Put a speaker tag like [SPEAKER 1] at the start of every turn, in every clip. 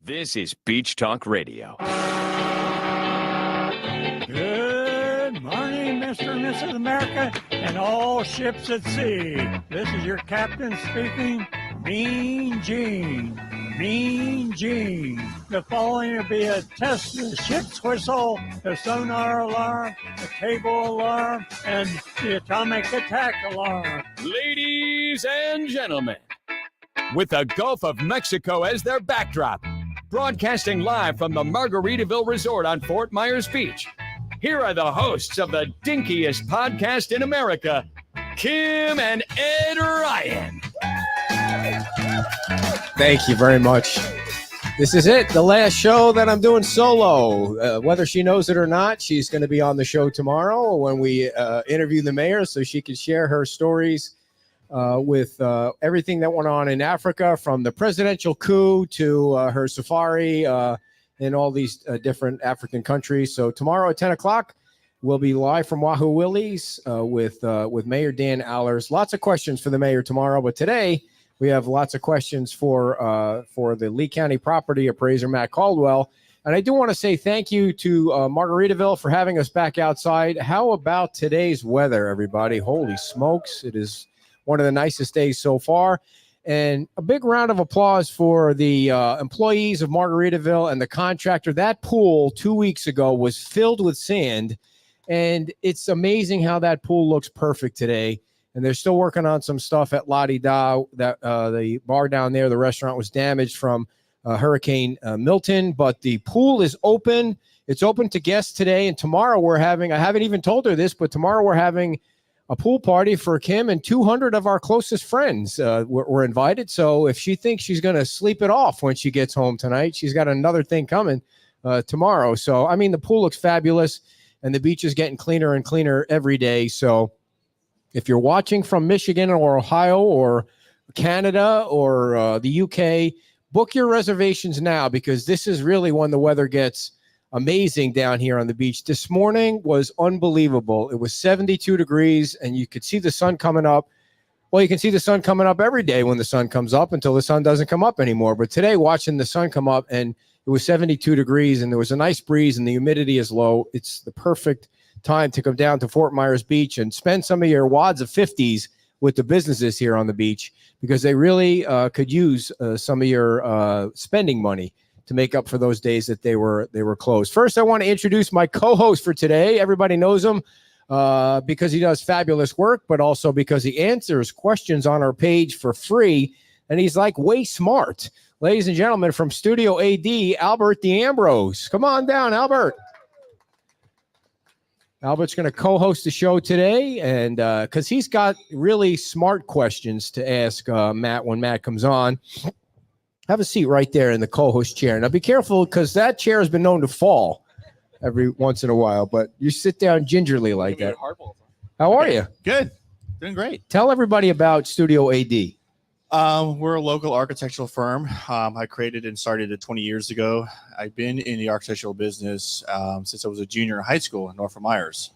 [SPEAKER 1] This is Beach Talk Radio.
[SPEAKER 2] Good morning, Mr. and Mrs. America, and all ships at sea. This is your captain speaking, Mean Gene. Mean Gene. The following will be a test of the ship's whistle, the sonar alarm, the cable alarm, and the atomic attack alarm.
[SPEAKER 1] Ladies and gentlemen, with the Gulf of Mexico as their backdrop, broadcasting live from the Margaritaville Resort on Fort Myers Beach, here are the hosts of the dinkiest podcast in America, Kim and Ed Ryan.
[SPEAKER 3] Thank you very much. This is it, the last show that I'm doing solo. Whether she knows it or not, she's going to be on the show tomorrow when we interview the mayor so she can share her stories with everything that went on in Africa, from the presidential coup to her safari in all these different African countries. So tomorrow at 10 o'clock, we'll be live from Wahoo Willie's with Mayor Dan Allers. Lots of questions for the mayor tomorrow, but today we have lots of questions for the Lee County property appraiser, Matt Caldwell. And I do want to say thank you to Margaritaville for having us back outside. How about today's weather, everybody? Holy smokes, it is one of the nicest days so far. And a big round of applause for the employees of Margaritaville and the contractor. That pool 2 weeks ago was filled with sand, and it's amazing how that pool looks perfect today. And they're still working on some stuff at La Di Da. That the bar down there, the restaurant, was damaged from Hurricane Milton, but the pool is open. It's open to guests today, and tomorrow we're having, I haven't even told her this, but tomorrow we're having a pool party for Kim, and 200 of our closest friends were invited. So if she thinks she's going to sleep it off when she gets home tonight, she's got another thing coming tomorrow. So, I mean, the pool looks fabulous, and the beach is getting cleaner and cleaner every day. So if you're watching from Michigan or Ohio or Canada or the UK, book your reservations now, because this is really when the weather gets amazing down here on the beach. This morning was unbelievable. It was 72 degrees, and you could see the sun coming up. Well, you can see the sun coming up every day when the sun comes up until the sun doesn't come up anymore. But today, watching the sun come up, and it was 72 degrees, and there was a nice breeze, and the humidity is low. It's the perfect time to come down to Fort Myers Beach and spend some of your wads of 50s with the businesses here on the beach, because they really could use some of your spending money to make up for those days that they were closed. First, I want to introduce my co-host for today. Everybody knows him because he does fabulous work, but also because he answers questions on our page for free, and he's like way smart. Ladies and gentlemen, from Studio AD, Albert D'Ambrose. Come on down, Albert. Albert's going to co-host the show today, and because he's got really smart questions to ask Matt when Matt comes on. Have a seat right there in the co-host chair. Now, be careful, because that chair has been known to fall every once in a while, but you sit down gingerly like that. How are you?
[SPEAKER 4] Good. Doing great.
[SPEAKER 3] Tell everybody about Studio AD.
[SPEAKER 4] We're a local architectural firm. I created and started it 20 years ago. I've been in the architectural business since I was a junior in high school in North Fort Myers.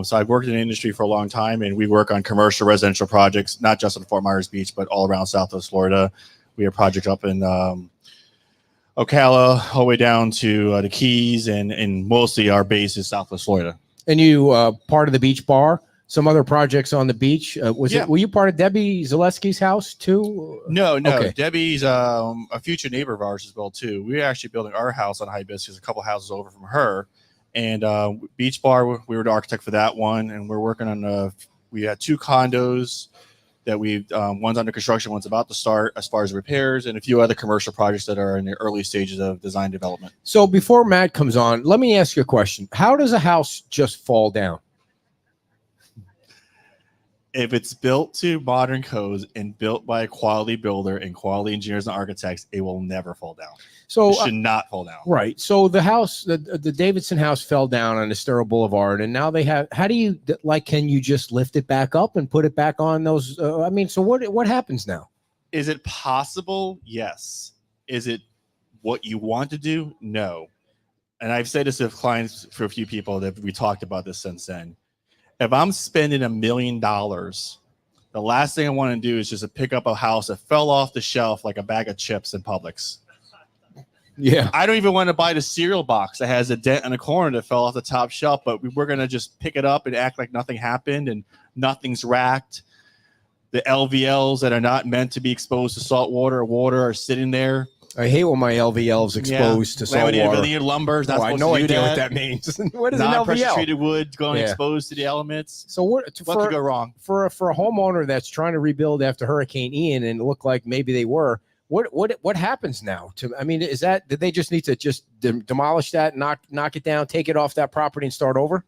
[SPEAKER 4] So I've worked in the industry for a long time, and we work on commercial residential projects, not just on Fort Myers Beach, but all around Southwest Florida. We have projects up in Ocala, all the way down to the Keys, and mostly our base is Southwest Florida.
[SPEAKER 3] And you part of the beach bar, some other projects on the beach. Were you part of Debbie Zaleski's house too?
[SPEAKER 4] No.
[SPEAKER 3] Okay.
[SPEAKER 4] Debbie's a future neighbor of ours as well too. We're actually building our house on Hibiscus, a couple houses over from her. And beach bar, we were the architect for that one, and we're working on we had 2 condos that one's under construction, one's about to start as far as repairs, and a few other commercial projects that are in the early stages of design development.
[SPEAKER 3] So before Matt comes on, let me ask you a question. How does a house just fall down?
[SPEAKER 4] If it's built to modern codes and built by a quality builder and quality engineers and architects, it will never fall down.
[SPEAKER 3] So
[SPEAKER 4] it should not fall down.
[SPEAKER 3] Right. So the house, the Davidson house fell down on Estero Boulevard, and now they have, how do you, can you just lift it back up and put it back on those? So what happens now?
[SPEAKER 4] Is it possible? Yes. Is it what you want to do? No. And I've said this to clients for a few people that we talked about this since then. If I'm spending $1 million, the last thing I want to do is just to pick up a house that fell off the shelf like a bag of chips in Publix.
[SPEAKER 3] Yeah.
[SPEAKER 4] I don't even want to buy the cereal box that has a dent in the corner that fell off the top shelf, but we're going to just pick it up and act like nothing happened and nothing's racked. The LVLs that are not meant to be exposed to salt water or water are sitting there.
[SPEAKER 3] I hate when my LVL's exposed to salt
[SPEAKER 4] Laminated
[SPEAKER 3] water.
[SPEAKER 4] veneer lumber is not
[SPEAKER 3] I have
[SPEAKER 4] supposed
[SPEAKER 3] no
[SPEAKER 4] to do
[SPEAKER 3] idea
[SPEAKER 4] that.
[SPEAKER 3] what that means. What is an
[SPEAKER 4] Non-pressure
[SPEAKER 3] LVL?
[SPEAKER 4] treated wood going exposed to the elements.
[SPEAKER 3] So what
[SPEAKER 4] could go wrong?
[SPEAKER 3] For a homeowner that's trying to rebuild after Hurricane Ian and it looked like maybe they were, what happens now? Did they just need to just demolish that, knock it down, take it off that property and start over?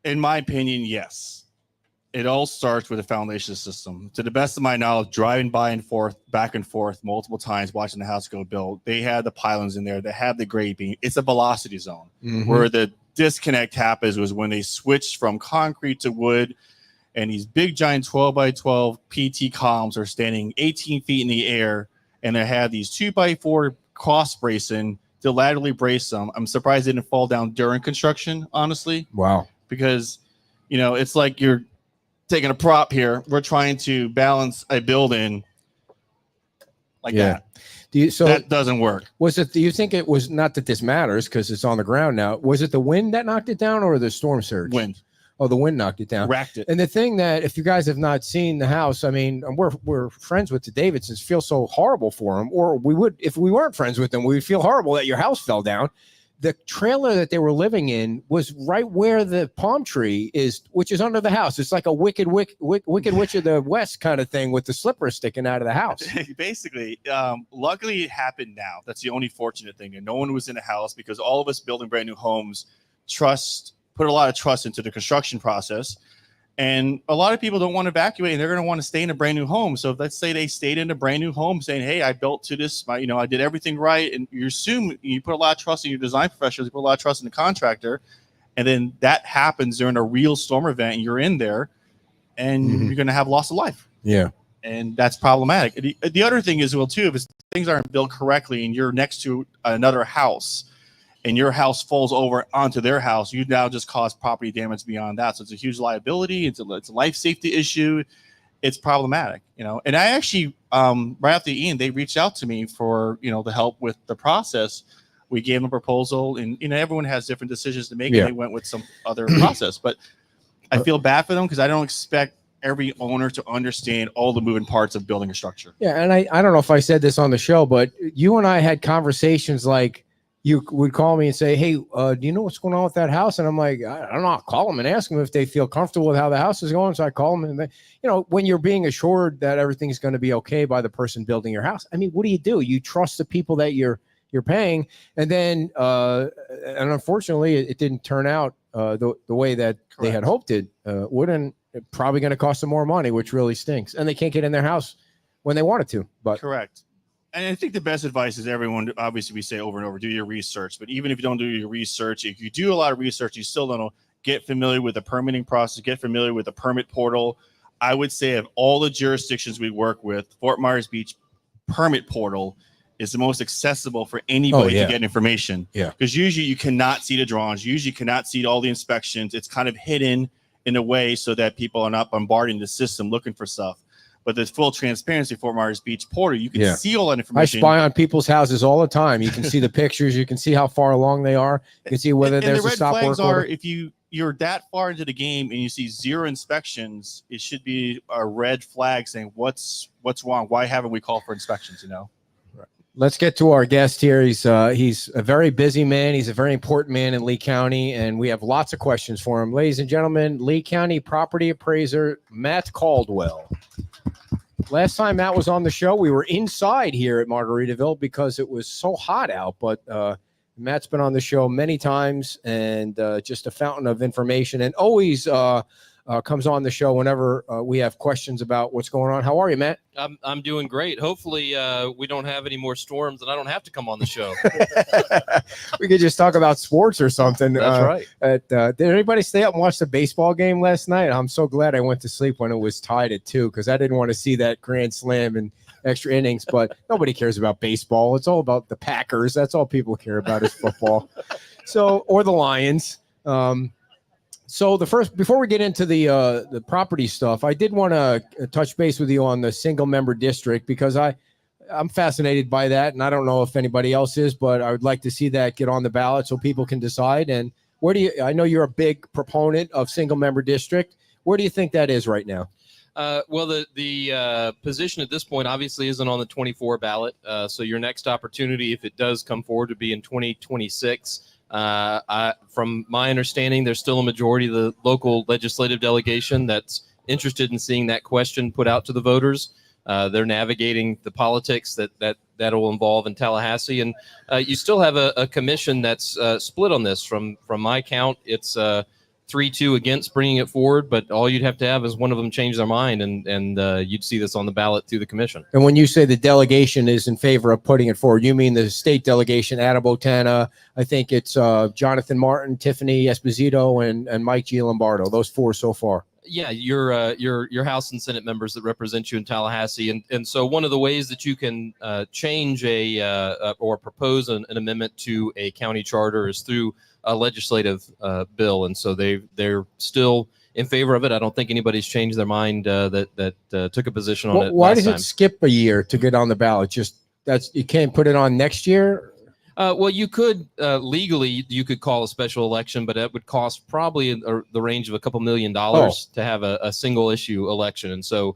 [SPEAKER 4] In my opinion, yes. It all starts with a foundation system. To the best of my knowledge, driving back and forth multiple times, watching the house go build, they had the pylons in there. They have the grade beam. It's a velocity zone. Where the disconnect happens was when they switched from concrete to wood, and these big giant 12 by 12 PT columns are standing 18 feet in the air, and they had these 2x4 cross bracing to laterally brace them. I'm surprised they didn't fall down during construction, honestly.
[SPEAKER 3] Wow.
[SPEAKER 4] Because, it's like you're taking a prop here. We're trying to balance a building like that. That doesn't work.
[SPEAKER 3] Do you think it was, not that this matters because it's on the ground now, was it the wind that knocked it down or the storm surge?
[SPEAKER 4] Wind.
[SPEAKER 3] Oh, the wind knocked it down.
[SPEAKER 4] Racked it.
[SPEAKER 3] And the thing that, if you guys have not seen the house, I mean, we're friends with the Davidsons, feel so horrible for them, or we would, if we weren't friends with them, we would feel horrible that your house fell down. The trailer that they were living in was right where the palm tree is, which is under the house. It's like a wicked witch of the West kind of thing with the slippers sticking out of the house.
[SPEAKER 4] Basically, luckily it happened now. That's the only fortunate thing. And no one was in the house because all of us building brand new homes put a lot of trust into the construction process. And a lot of people don't want to evacuate, and they're going to want to stay in a brand new home. So let's say they stayed in a brand new home saying, hey, I built to this, I did everything right. And you assume you put a lot of trust in your design professionals, you put a lot of trust in the contractor. And then that happens during a real storm event, and you're in there and you're going to have loss of life.
[SPEAKER 3] Yeah.
[SPEAKER 4] And that's problematic. The other thing is, if things aren't built correctly and you're next to another house, and your house falls over onto their house, you now just cause property damage beyond that. So it's a huge liability. It's a life safety issue. It's problematic, And I actually, right after Ian, they reached out to me for, the help with the process. We gave them a proposal, and, everyone has different decisions to make, and they went with some other process. But I feel bad for them because I don't expect every owner to understand all the moving parts of building a structure.
[SPEAKER 3] Yeah, and I don't know if I said this on the show, but you and I had conversations like, you would call me and say, hey, do you know what's going on with that house? And I'm like, I don't know. I'll call them and ask them if they feel comfortable with how the house is going. So I call them, and they, when you're being assured that everything's going to be okay by the person building your house, I mean, what do? You trust the people that you're paying. And then, and unfortunately, it didn't turn out the way that they had hoped it would, and probably going to cost them more money, which really stinks. And they can't get in their house when they wanted to. But
[SPEAKER 4] correct. And I think the best advice is everyone, obviously we say over and over, do your research. But even if you don't do your research, if you do a lot of research, you still don't know, get familiar with the permitting process, get familiar with the permit portal. I would say of all the jurisdictions we work with, Fort Myers Beach permit portal is the most accessible for anybody to get information.
[SPEAKER 3] Yeah.
[SPEAKER 4] Because usually you cannot see the drawings. Usually you cannot see all the inspections. It's kind of hidden in a way so that people are not bombarding the system looking for stuff. But there's full transparency for Myers Beach portal. You can see all that information.
[SPEAKER 3] I spy on people's houses all the time. You can see the pictures. You can see how far along they are. You can see whether there's a stop work order.
[SPEAKER 4] If you're that far into the game and you see 0 inspections, it should be a red flag saying what's wrong. Why haven't we called for inspections?
[SPEAKER 3] Let's get to our guest here. He's a very busy man. He's a very important man in Lee County, and we have lots of questions for him. Ladies and gentlemen, Lee County property appraiser Matt Caldwell. Last time Matt was on the show, we were inside here at Margaritaville because it was so hot out. But Matt's been on the show many times, and just a fountain of information, and always comes on the show whenever we have questions about what's going on. How are you, Matt?
[SPEAKER 5] I'm doing great. Hopefully, we don't have any more storms, and I don't have to come on the show.
[SPEAKER 3] We could just talk about sports or something.
[SPEAKER 5] That's right.
[SPEAKER 3] Did anybody stay up and watch the baseball game last night? I'm so glad I went to sleep when it was tied at 2 because I didn't want to see that grand slam and extra innings. But nobody cares about baseball. It's all about the Packers. That's all people care about is football. Or the Lions. So before we get into the property stuff, I did want to touch base with you on the single member district because I'm fascinated by that, and I don't know if anybody else is, but I would like to see that get on the ballot so people can decide. And where do you? I know you're a big proponent of single member district. Where do you think that is right now?
[SPEAKER 5] Well, the position at this point obviously isn't on the 24 ballot. So your next opportunity, if it does come forward, to be in 2026. From my understanding, there's still a majority of the local legislative delegation that's interested in seeing that question put out to the voters. They're navigating the politics that will involve in Tallahassee, and you still have a commission that's split on this. From my count, it's 3-2 against bringing it forward, but all you'd have to have is one of them change their mind, and you'd see this on the ballot through the commission.
[SPEAKER 3] And when you say the delegation is in favor of putting it forward, you mean the state delegation, Ada Botana, I think it's Jonathan Martin, Tiffany Esposito, and Mike G. Lombardo, those 4 so far.
[SPEAKER 5] Yeah, your House and Senate members that represent you in Tallahassee, and so one of the ways that you can change or propose an amendment to a county charter is through a legislative bill, and so they're still in favor of it. I don't think anybody's changed their mind that took a position on it.
[SPEAKER 3] Why does it skip a year to get on the ballot? Just you can't put it on next year.
[SPEAKER 5] Well, you could legally, you could call a special election, but it would cost probably the range of a couple $1 million to have a single issue election. And so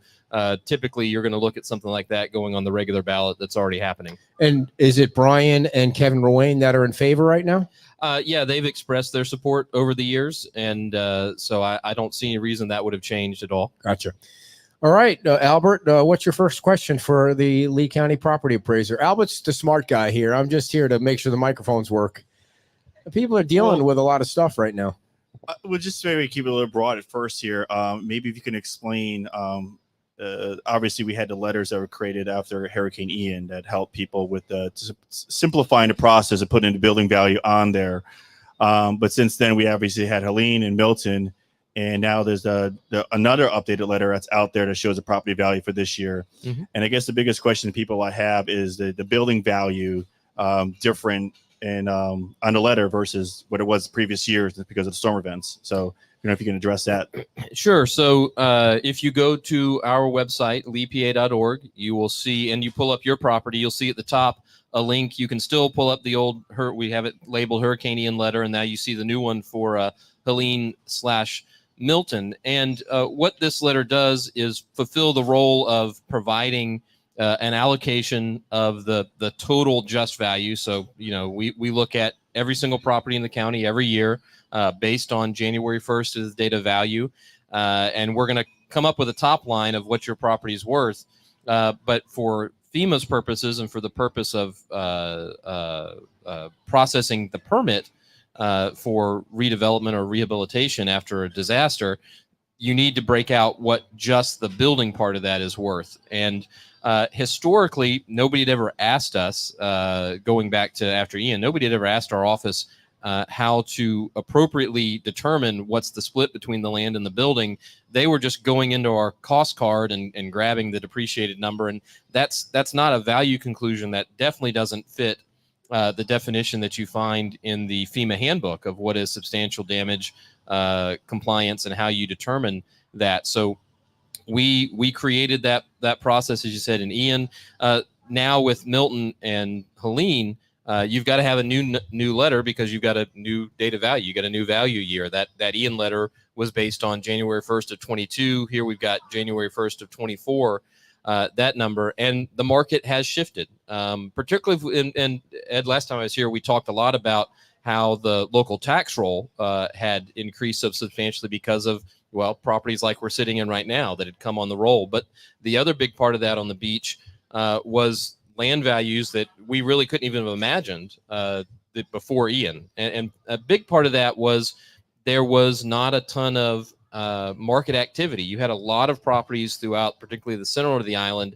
[SPEAKER 5] typically you're going to look at something like that going on the regular ballot that's already happening.
[SPEAKER 3] And is it Brian and Kevin Ruane that are in favor right now?
[SPEAKER 5] Yeah, they've expressed their support over the years. And so I don't see any reason that would have changed at all.
[SPEAKER 3] Gotcha. All right, Albert, what's your first question for the Lee County property appraiser? Albert's the smart guy here. I'm just here to make sure the microphones work. People are dealing with a lot of stuff right now.
[SPEAKER 4] We'll just maybe keep it a little broad at first here. Maybe if you can explain, obviously we had the letters that were created after Hurricane Ian that helped people with simplifying the process of putting the building value on there. But since then, we obviously had Helene and Milton. And now there's another updated letter that's out there that shows the property value for this year. Mm-hmm. And I guess the biggest question people I have is the building value different and on the letter versus what it was previous years because of the storm events. So, if you can address that.
[SPEAKER 5] Sure. So if you go to our website, leepa.org, you will see, and you pull up your property, you'll see at the top a link. You can still pull up the old, we have it labeled Hurricane Ian letter, and now you see the new one for Helene/Milton. And what this letter does is fulfill the role of providing an allocation of the total just value. So, we look at every single property in the county every year based on January 1st as the date of value. And we're going to come up with a top line of what your property is worth. But for FEMA's purposes and for the purpose of processing the permit for redevelopment or rehabilitation after a disaster, you need to break out what just the building part of that is worth. And historically, nobody had ever asked us, going back to after Ian, nobody had ever asked our office how to appropriately determine what's the split between the land and the building. They were just going into our cost card and grabbing the depreciated number. And that's not a value conclusion. That definitely doesn't fit the definition that you find in the FEMA handbook of what is substantial damage compliance and how you determine that. So we created that process, as you said, in Ian. Now with Milton and Helene, you've got to have a new letter because you've got a new data value. You got a new value year. That Ian letter was based on January 1st of 22. Here we've got January 1st of 24. That number, and the market has shifted. Particularly, and Ed, last time I was here, we talked a lot about how the local tax roll had increased substantially because of, properties like we're sitting in right now that had come on the roll. But the other big part of that on the beach was land values that we really couldn't even have imagined before Ian. And a big part of that was there was not a ton of market activity. You had a lot of properties throughout, particularly the center of the island.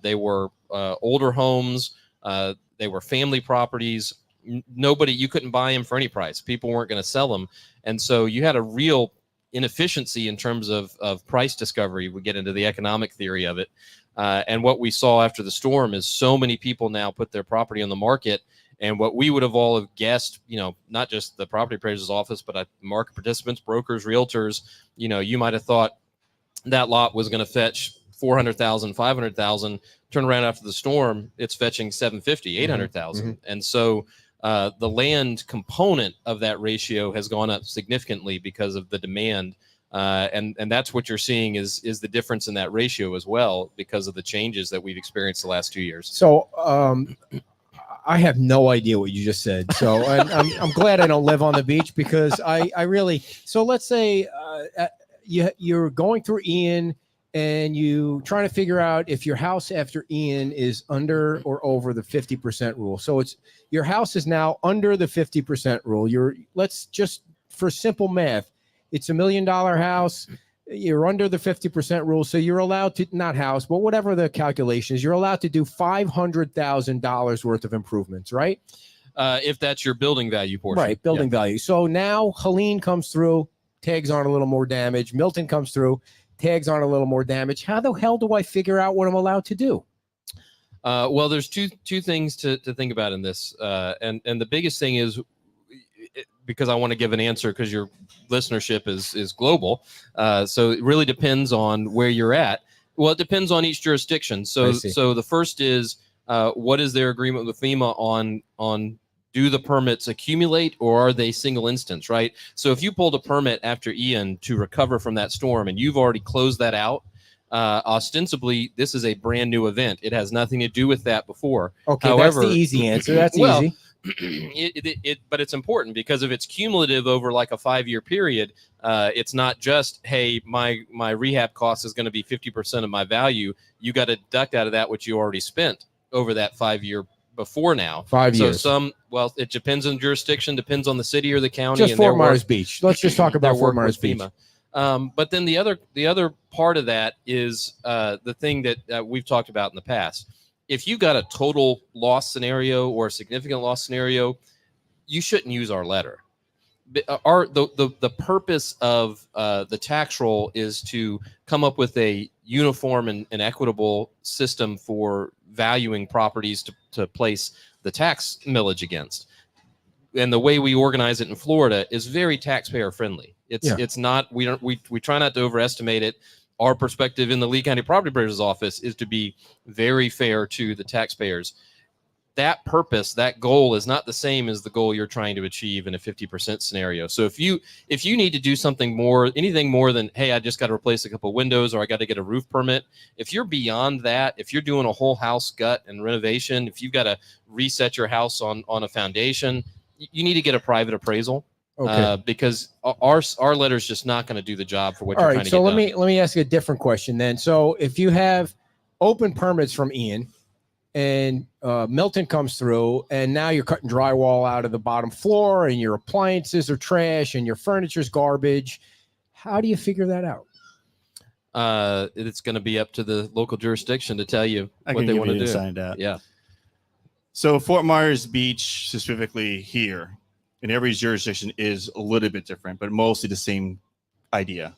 [SPEAKER 5] They were older homes. They were family properties. You couldn't buy them for any price. People weren't going to sell them. And so you had a real inefficiency in terms of price discovery. We get into the economic theory of it. And what we saw after the storm is so many people now put their property on the market. And what we would have all have guessed, not just the property appraiser's office, but market participants, brokers, realtors, you might have thought that lot was going to fetch 400,000, 500,000. Turn around after the storm, it's fetching 750, 800,000. And so the land component of that ratio has gone up significantly because of the demand. And that's what you're seeing is the difference in that ratio as well, because of the changes that we've experienced the last 2 years.
[SPEAKER 3] So I have no idea what you just said. So I'm glad I don't live on the beach, because I really, so let's say you're going through Ian and you trying to figure out if your house after Ian is under or over the 50% rule. So it's your house is now under the 50% rule. Let's just, for simple math, it's $1 million house. You're under the 50% rule. So you're allowed to, not house, but whatever the calculation is, you're allowed to do $500,000 worth of improvements, right?
[SPEAKER 5] If that's your building value portion.
[SPEAKER 3] Right, building value. So now Helene comes through, tags on a little more damage. Milton comes through, tags on a little more damage. How the hell do I figure out what I'm allowed to do?
[SPEAKER 5] Well, there's two things to think about in this. And the biggest thing is, because I want to give an answer because your listenership is global. So it really depends on where you're at. Well, it depends on each jurisdiction. So the first is, what is their agreement with FEMA on do the permits accumulate or are they single instance, right? So if you pulled a permit after Ian to recover from that storm and you've already closed that out, ostensibly this is a brand new event. It has nothing to do with that before.
[SPEAKER 3] Okay,
[SPEAKER 5] however,
[SPEAKER 3] that's the easy answer. That's easy.
[SPEAKER 5] But it's important because if it's cumulative over like a 5-year period, it's not just, hey, my rehab cost is going to be 50% of my value. You got to deduct out of that what you already spent over that 5-year before now.
[SPEAKER 3] 5 years.
[SPEAKER 5] So it depends on jurisdiction, depends on the city or the county.
[SPEAKER 3] Just
[SPEAKER 5] and
[SPEAKER 3] Fort Myers Beach. Let's just talk about Fort Myers Beach.
[SPEAKER 5] But then the other part of that is the thing that we've talked about in the past. If you got a total loss scenario or a significant loss scenario, you shouldn't use our letter. The purpose of the tax roll is to come up with a uniform and equitable system for valuing properties to place the tax millage against. And the way we organize it in Florida is very taxpayer friendly. It's not, we try not to overestimate it. Our perspective in the Lee County Property Appraiser's office is to be very fair to the taxpayers. That purpose, that goal is not the same as the goal you're trying to achieve in a 50% scenario. So if you need to do something more, anything more than, hey, I just got to replace a couple of windows or I got to get a roof permit. If you're beyond that, if you're doing a whole house gut and renovation, if you've got to reset your house on a foundation, you need to get a private appraisal. Okay. Because our letter is just not going to do the job for what you're trying to get done.
[SPEAKER 3] So let me ask you a different question then. So if you have open permits from Ian and Milton comes through and now you're cutting drywall out of the bottom floor and your appliances are trash and your furniture's garbage, how do you figure that out?
[SPEAKER 5] It's going to be up to the local jurisdiction to tell you what they want to do.
[SPEAKER 4] That.
[SPEAKER 5] Yeah.
[SPEAKER 4] So Fort Myers Beach specifically here, in every jurisdiction is a little bit different, but mostly the same idea.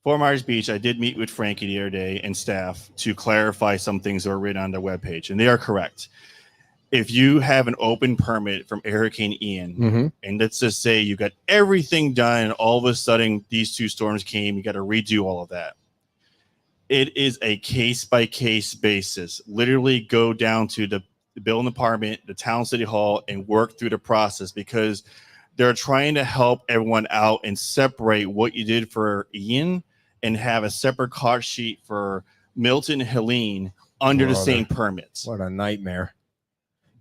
[SPEAKER 4] Fort Myers Beach, I did meet with Frankie the other day and staff to clarify some things that are written on their webpage, and they are correct. If you have an open permit from Hurricane Ian, and let's just say you got everything done, and all of a sudden these two storms came, you got to redo all of that. It is a case-by-case basis. Literally go down to the building department, the town city hall, and work through the process because they're trying to help everyone out and separate what you did for Ian and have a separate card sheet for Milton and Helene under the same permits.
[SPEAKER 3] What a nightmare.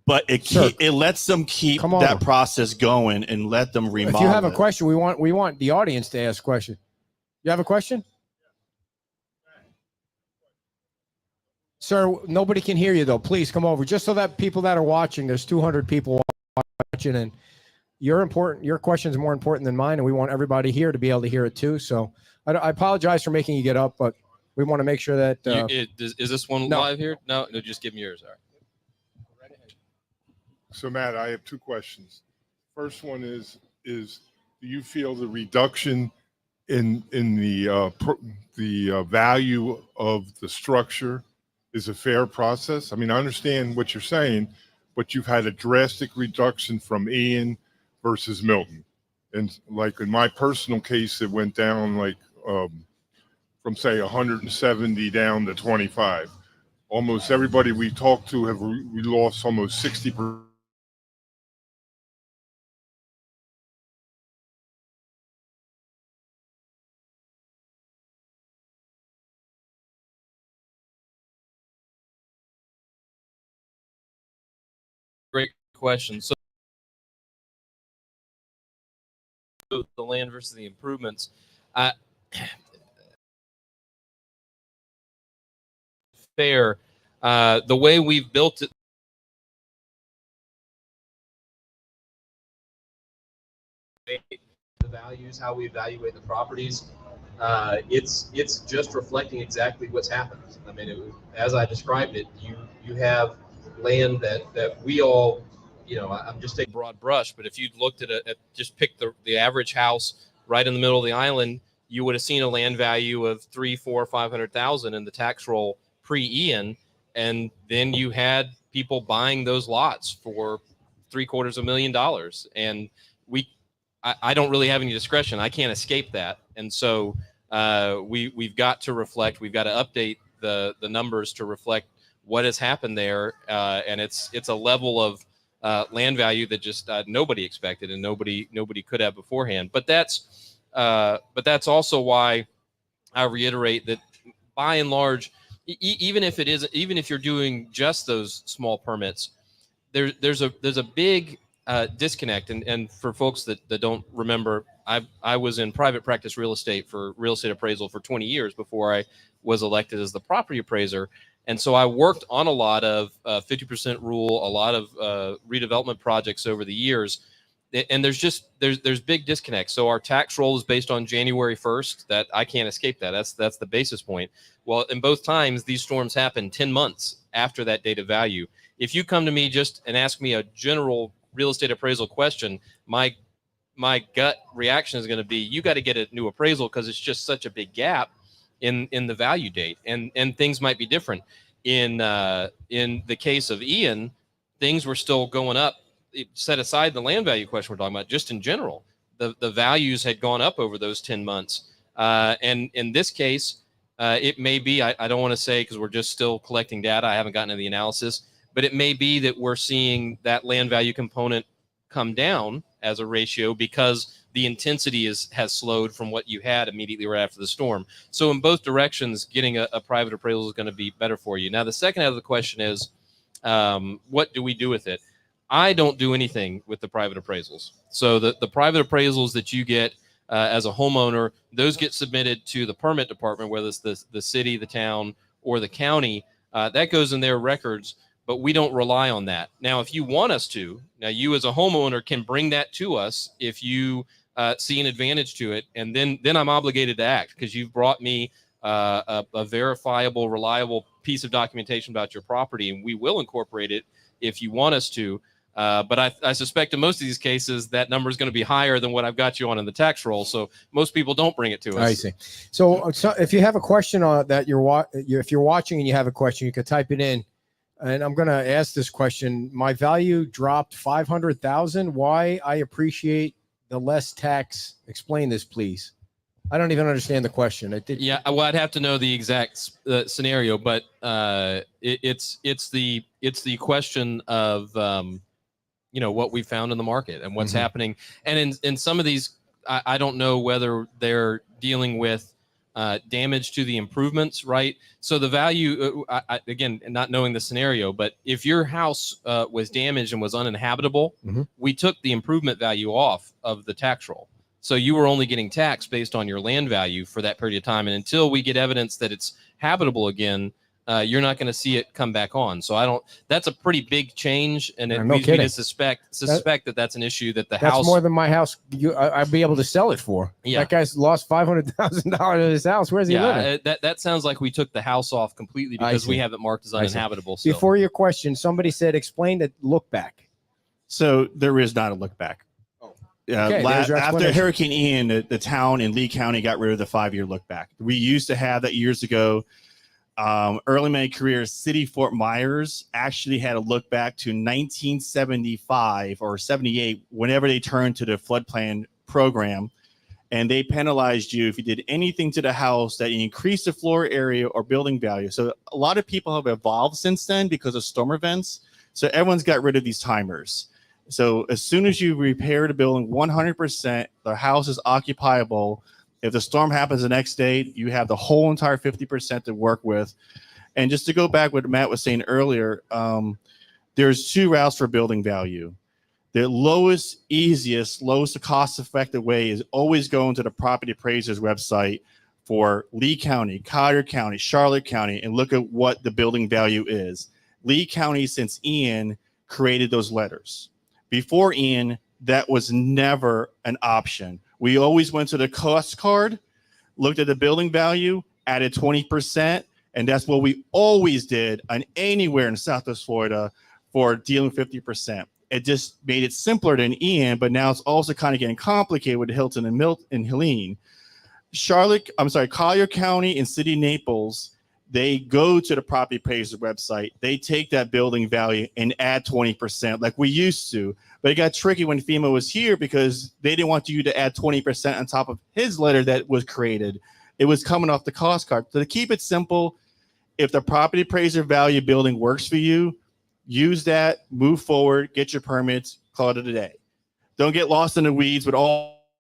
[SPEAKER 4] But it lets them keep that process going and let them remodel.
[SPEAKER 3] If you have a question, we want the audience to ask questions. You have a question? Sir, nobody can hear you, though. Please come over. Just so that people that are watching, there's 200 people watching, and you're important. Your question is more important than mine, and we want everybody here to be able to hear it, too. So I apologize for making you get up, but we want to make sure that...
[SPEAKER 5] is this one live here? No, just give me yours. All right.
[SPEAKER 6] So, Matt, I have two questions. First one is do you feel the reduction in the value of the structure is a fair process? I mean, I understand what you're saying, but you've had a drastic reduction from Ian versus Milton. And like in my personal case, it went down like from say 170 down to 25. Almost everybody we talked to we lost almost 60%.
[SPEAKER 5] Great question. So the land versus the improvements. Fair. The way we've built it, the values, how we evaluate the properties, it's just reflecting exactly what's happened. I mean, as I described it, you have land that we all, I'm just taking a broad brush, but if you'd looked at just picked the average house right in the middle of the island, you would have seen a land value of 300,000, 400,000, 500,000 in the tax roll pre-Ian, and then you had people buying those lots for $750,000, and I don't really have any discretion. I can't escape that, and so we've got to reflect. We've got to update the numbers to reflect what has happened there, and it's a level of land value that just nobody expected and nobody could have beforehand. But that's also why I reiterate that by and large, even if you're doing just those small permits, there's a big disconnect. And for folks that don't remember, I was in private practice real estate appraisal for 20 years before I was elected as the property appraiser. And so I worked on a lot of 50% rule, a lot of redevelopment projects over the years. And there's big disconnects. So our tax roll is based on January 1st. That I can't escape that. That's the basis point. Well, in both times, these storms happen 10 months after that date of value. If you come to me just and ask me a general real estate appraisal question, my gut reaction is going to be, you got to get a new appraisal because it's just such a big gap in the value date, and things might be different. In the case of Ian, things were still going up. Set aside the land value question we're talking about, just in general, the values had gone up over those 10 months. And in this case, it may be, I don't want to say because we're just still collecting data, I haven't gotten to the analysis, but it may be that we're seeing that land value component come down as a ratio because the intensity has slowed from what you had immediately right after the storm. So in both directions, getting a private appraisal is going to be better for you. Now, the second half of the question is, what do we do with it? I don't do anything with the private appraisals. So the private appraisals that you get as a homeowner, those get submitted to the permit department, whether it's the city, the town, or the county. That goes in their records, but we don't rely on that. Now, if you want us to, now you as a homeowner can bring that to us if you see an advantage to it, and then I'm obligated to act because you've brought me a verifiable, reliable piece of documentation about your property, and we will incorporate it if you want us to. But I suspect in most of these cases that number is going to be higher than what I've got you on in the tax roll. So most people don't bring it to us.
[SPEAKER 3] I see. So if you have a question on that, if you're watching and you have a question, you could type it in. And I'm going to ask this question. My value dropped 500,000. Why? I appreciate the less tax. Explain this, please. I don't even understand the question.
[SPEAKER 5] Yeah, well, I'd have to know the exact scenario, but it's the question of what we found in the market and what's happening. And in some of these, I don't know whether they're dealing with damage to the improvements, right? So the value, again, not knowing the scenario, but if your house was damaged and was uninhabitable, we took the improvement value off of the tax roll. So you were only getting taxed based on your land value for that period of time. And until we get evidence that it's habitable again, you're not going to see it come back on. So that's a pretty big change. And it leads me to suspect that that's an issue that
[SPEAKER 3] that's
[SPEAKER 5] house.
[SPEAKER 3] More than my house. I'd be able to sell it for.
[SPEAKER 5] Yeah.
[SPEAKER 3] That guy's lost $500,000 in his house. Where's he living?
[SPEAKER 5] That sounds like we took the house off completely because we have it marked as uninhabitable. So.
[SPEAKER 3] Before your question, somebody said, explain the look back.
[SPEAKER 4] So there is not a look back.
[SPEAKER 3] Okay,
[SPEAKER 4] after Hurricane Ian, the town in Lee County got rid of the 5-year look back. We used to have that years ago. Early in my career, City Fort Myers actually had a look back to 1975 or 78, whenever they turned to the flood plan program. and they penalized you if you did anything to the house that increased the floor area or building value. So a lot of people have evolved since then because of storm events. So everyone's got rid of these timers. So as soon as you repair the building 100%, the house is occupiable. If the storm happens the next day, you have the whole entire 50% to work with. And just to go back what Matt was saying earlier, there's two routes for building value. The lowest, easiest, lowest cost-effective way is always going to the property appraiser's website for Lee County, Collier County, Charlotte County, and look at what the building value is. Lee County, since Ian, created those letters. Before Ian, that was never an option. We always went to the cost card, looked at the building value, added 20%, and that's what we always did on anywhere in Southwest Florida for dealing 50%. It just made it simpler than Ian, but now it's also kind of getting complicated with Hilton and Helene. Collier County and City Naples, they go to the property appraiser website. They take that building value and add 20% like we used to. But it got tricky when FEMA was here because they didn't want you to add 20% on top of his letter that was created. It was coming off the cost card. So to keep it simple, if the property appraiser value building works for you, use that, move forward, get your permits, call it a day. Don't get lost in the weeds with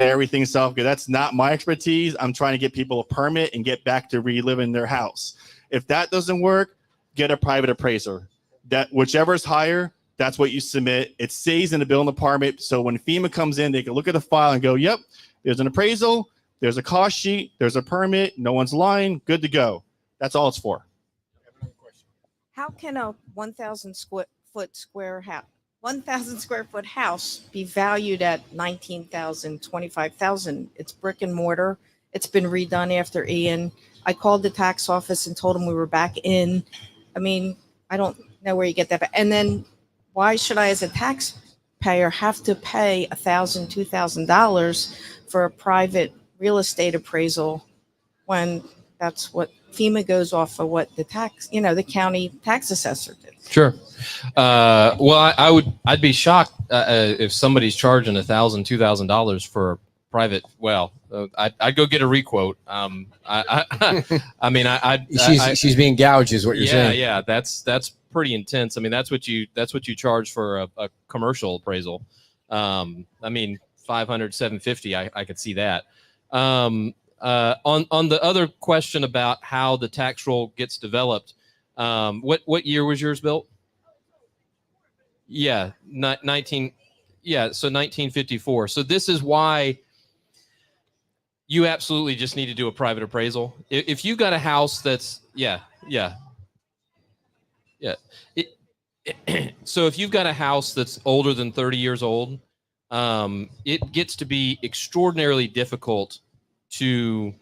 [SPEAKER 4] everything self, because that's not my expertise. I'm trying to get people a permit and get back to reliving their house. If that doesn't work, get a private appraiser. That whichever is higher, that's what you submit. It stays in the building department. So when FEMA comes in, they can look at the file and go, yep, there's an appraisal, there's a cost sheet, there's a permit, no one's lying, good to go. That's all it's for.
[SPEAKER 7] How can a 1,000 square foot house be valued at $19,000, $25,000? It's brick and mortar. It's been redone after Ian. I called the tax office and told them we were back in. I mean, I don't know where you get that. And then why should I, as a taxpayer, have to pay $1,000, $2,000 for a private real estate appraisal when that's what FEMA goes off of what the the county tax assessor did?
[SPEAKER 5] Sure. Well, I'd be shocked if somebody's charging $1,000, $2,000 for a private. Well, I'd go get a requote.
[SPEAKER 3] She's being gouged, is what you're saying.
[SPEAKER 5] Yeah, that's pretty intense. I mean, that's what you charge for a commercial appraisal. $500, $750, I could see that. On the other question about how the tax roll gets developed, what year was yours built? Yeah, 1954. So this is why you absolutely just need to do a private appraisal. If you got a house that's so if you've got a house that's older than 30 years old, it gets to be extraordinarily difficult to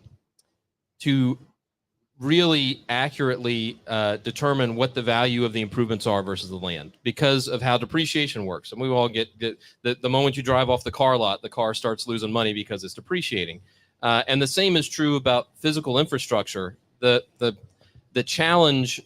[SPEAKER 5] really accurately determine what the value of the improvements are versus the land because of how depreciation works. And we all get the moment you drive off the car lot, the car starts losing money because it's depreciating. And the same is true about physical infrastructure. The challenge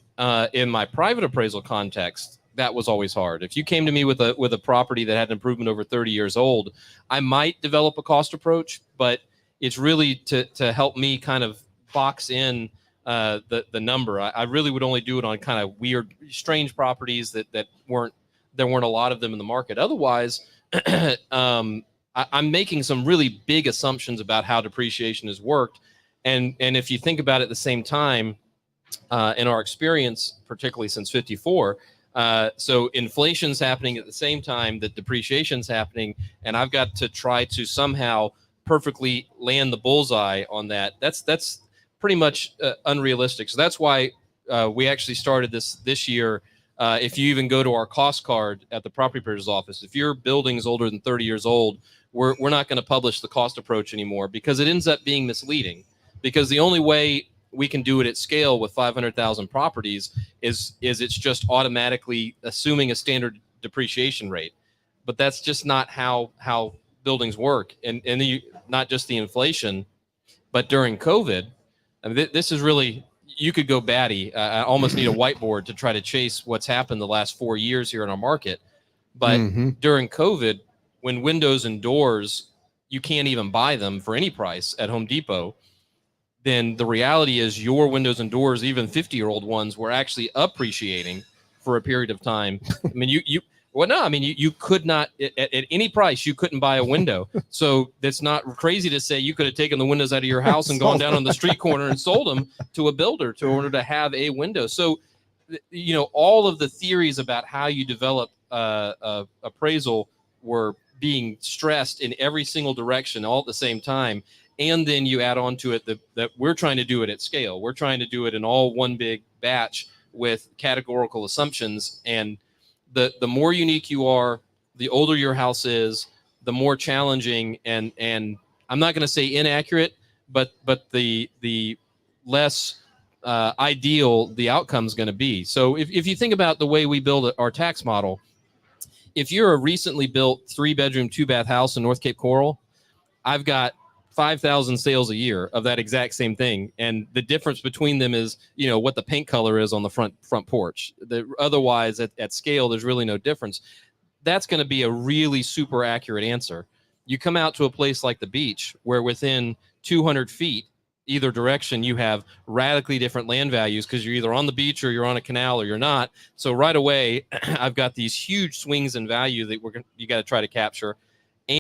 [SPEAKER 5] in my private appraisal context, that was always hard. If you came to me with a property that had an improvement over 30 years old, I might develop a cost approach, but it's really to help me kind of box in the number. I really would only do it on kind of weird, strange properties there weren't a lot of them in the market. Otherwise, I'm making some really big assumptions about how depreciation has worked. And if you think about it at the same time, in our experience, particularly since 54, so inflation's happening at the same time that depreciation's happening, and I've got to try to somehow perfectly land the bullseye on that. That's pretty much unrealistic. So that's why we actually started this year. If you even go to our cost card at the property appraiser's office, if your building's older than 30 years old, we're not going to publish the cost approach anymore because it ends up being misleading. Because the only way we can do it at scale with 500,000 properties is it's just automatically assuming a standard depreciation rate. But that's just not how buildings work. And not just the inflation, but during COVID, I mean, this is really, you could go batty. I almost need a whiteboard to try to chase what's happened the last 4 years here in our market. But during COVID, when windows and doors you can't even buy them for any price at Home Depot, then the reality is your windows and doors, even 50-year-old ones, were actually appreciating for a period of time. I mean, you could not, at any price, you couldn't buy a window. So that's not crazy to say you could have taken the windows out of your house and gone down on the street corner and sold them to a builder in order to have a window. So, all of the theories about how you develop appraisal were being stressed in every single direction all at the same time. And then you add on to it that we're trying to do it at scale. We're trying to do it in all one big batch with categorical assumptions. And the more unique you are, the older your house is, the more challenging and I'm not going to say inaccurate, but the less ideal the outcome is going to be. So if you think about the way we build our tax model, if you're a recently built 3-bedroom, 2-bath house in North Cape Coral, I've got 5,000 sales a year of that exact same thing. And the difference between them is, what the paint color is on the front porch. Otherwise, at scale, there's really no difference. That's going to be a really super accurate answer. You come out to a place like the beach where within 200 feet, either direction, you have radically different land values because you're either on the beach or you're on a canal or you're not. So right away, I've got these huge swings in value that you got to try to capture.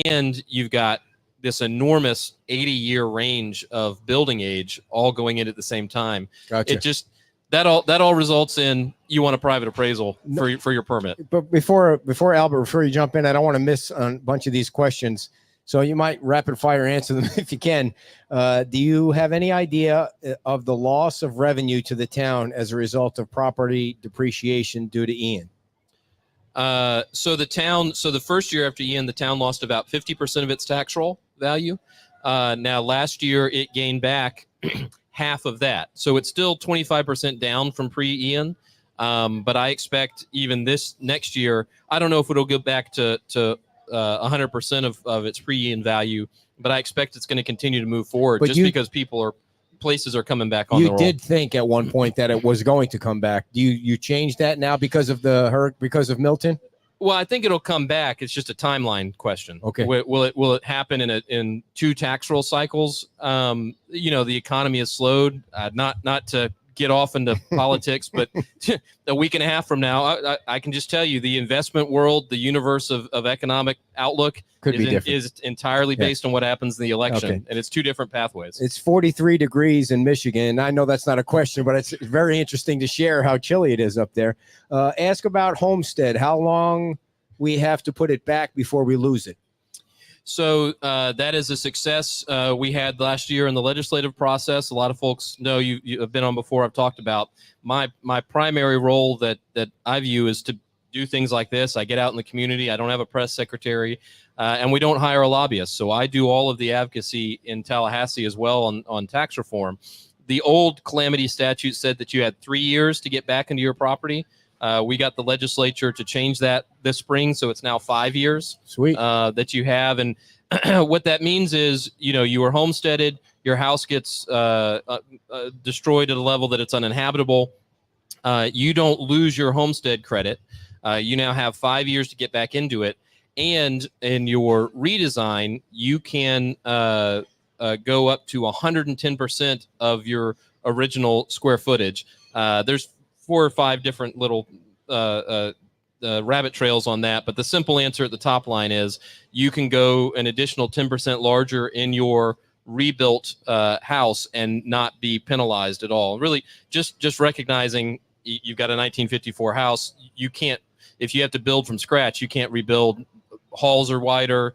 [SPEAKER 5] And you've got this enormous 80-year range of building age all going in at the same time.
[SPEAKER 3] Gotcha.
[SPEAKER 5] It just that all results in you want a private appraisal for your permit.
[SPEAKER 3] But before Albert, before you jump in, I don't want to miss a bunch of these questions. So you might rapid fire answer them if you can. Do you have any idea of the loss of revenue to the town as a result of property depreciation due to Ian?
[SPEAKER 5] So the first year after Ian, the town lost about 50% of its tax roll value. Now last year it gained back half of that. So it's still 25% down from pre-Ian. But I expect even this next year, I don't know if it'll go back to 100% of its pre-Ian value, but I expect it's going to continue to move forward because places are coming back on the roll.
[SPEAKER 3] You did think at one point that it was going to come back. Do you change that now because of because of Milton?
[SPEAKER 5] Well, I think it'll come back. It's just a timeline question.
[SPEAKER 3] Okay.
[SPEAKER 5] Will it happen in 2 tax roll cycles? The economy has slowed. Not to get off into politics, but a week and a half from now, I can just tell you the investment world, the universe of economic outlook is entirely based on what happens in the election.
[SPEAKER 3] Okay.
[SPEAKER 5] And it's 2 different pathways.
[SPEAKER 3] It's 43 degrees in Michigan. I know that's not a question, but it's very interesting to share how chilly it is up there. Ask about Homestead, how long we have to put it back before we lose it.
[SPEAKER 5] So that is a success we had last year in the legislative process. A lot of folks know you have been on before. I've talked about my primary role that I view is to do things like this. I get out in the community. I don't have a press secretary, and we don't hire a lobbyist. So I do all of the advocacy in Tallahassee as well on tax reform. The old calamity statute said that you had 3 years to get back into your property. We got the legislature to change that this spring, so it's now 5 years.
[SPEAKER 3] Sweet.
[SPEAKER 5] That you have. And what that means is, you were homesteaded, your house gets destroyed at a level that it's uninhabitable. You don't lose your homestead credit. You now have 5 years to get back into it. And in your redesign, you can go up to 110% of your original square footage. There's 4 or 5 different little rabbit trails on that. But the simple answer at the top line is you can go an additional 10% larger in your rebuilt house and not be penalized at all. Really, just recognizing you've got a 1954 house. You can't, if you have to build from scratch, you can't rebuild. Halls are wider,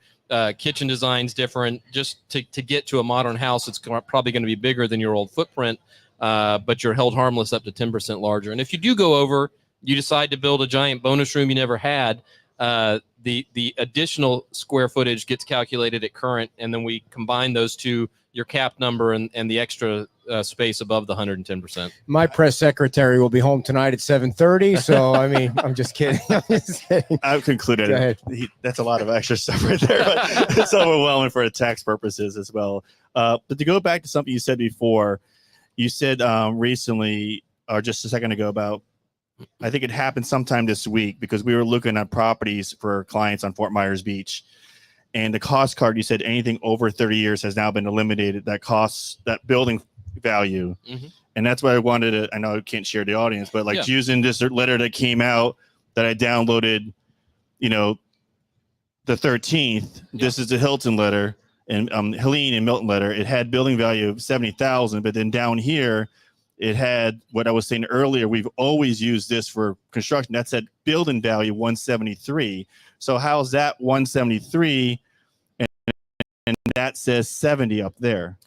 [SPEAKER 5] kitchen design's different. Just to get to a modern house, it's probably going to be bigger than your old footprint. But you're held harmless up to 10% larger. And if you do go over, you decide to build a giant bonus room you never had, the additional square footage gets calculated at current, and then we combine those two, your cap number and the extra space above the 110%.
[SPEAKER 3] My press secretary will be home tonight at 7:30. So, I mean, I'm just kidding.
[SPEAKER 4] I've concluded that's a lot of extra stuff right there, but it's overwhelming for tax purposes as well. But to go back to something you said before, you said recently, or just a second ago, about, I think it happened sometime this week, because we were looking at properties for clients on Fort Myers Beach. And the cost card, you said anything over 30 years has now been eliminated. That costs that building value. And that's why I wanted to, I know I can't share the audience, but like using this letter that came out that I downloaded, you know, the 13th, this is the Hilton letter and Helene and Milton letter. It had building value of 70,000, but then down here, it had what I was saying earlier. We've always used this for construction. That said building value 173. So how's that 173 and that says 70 up there?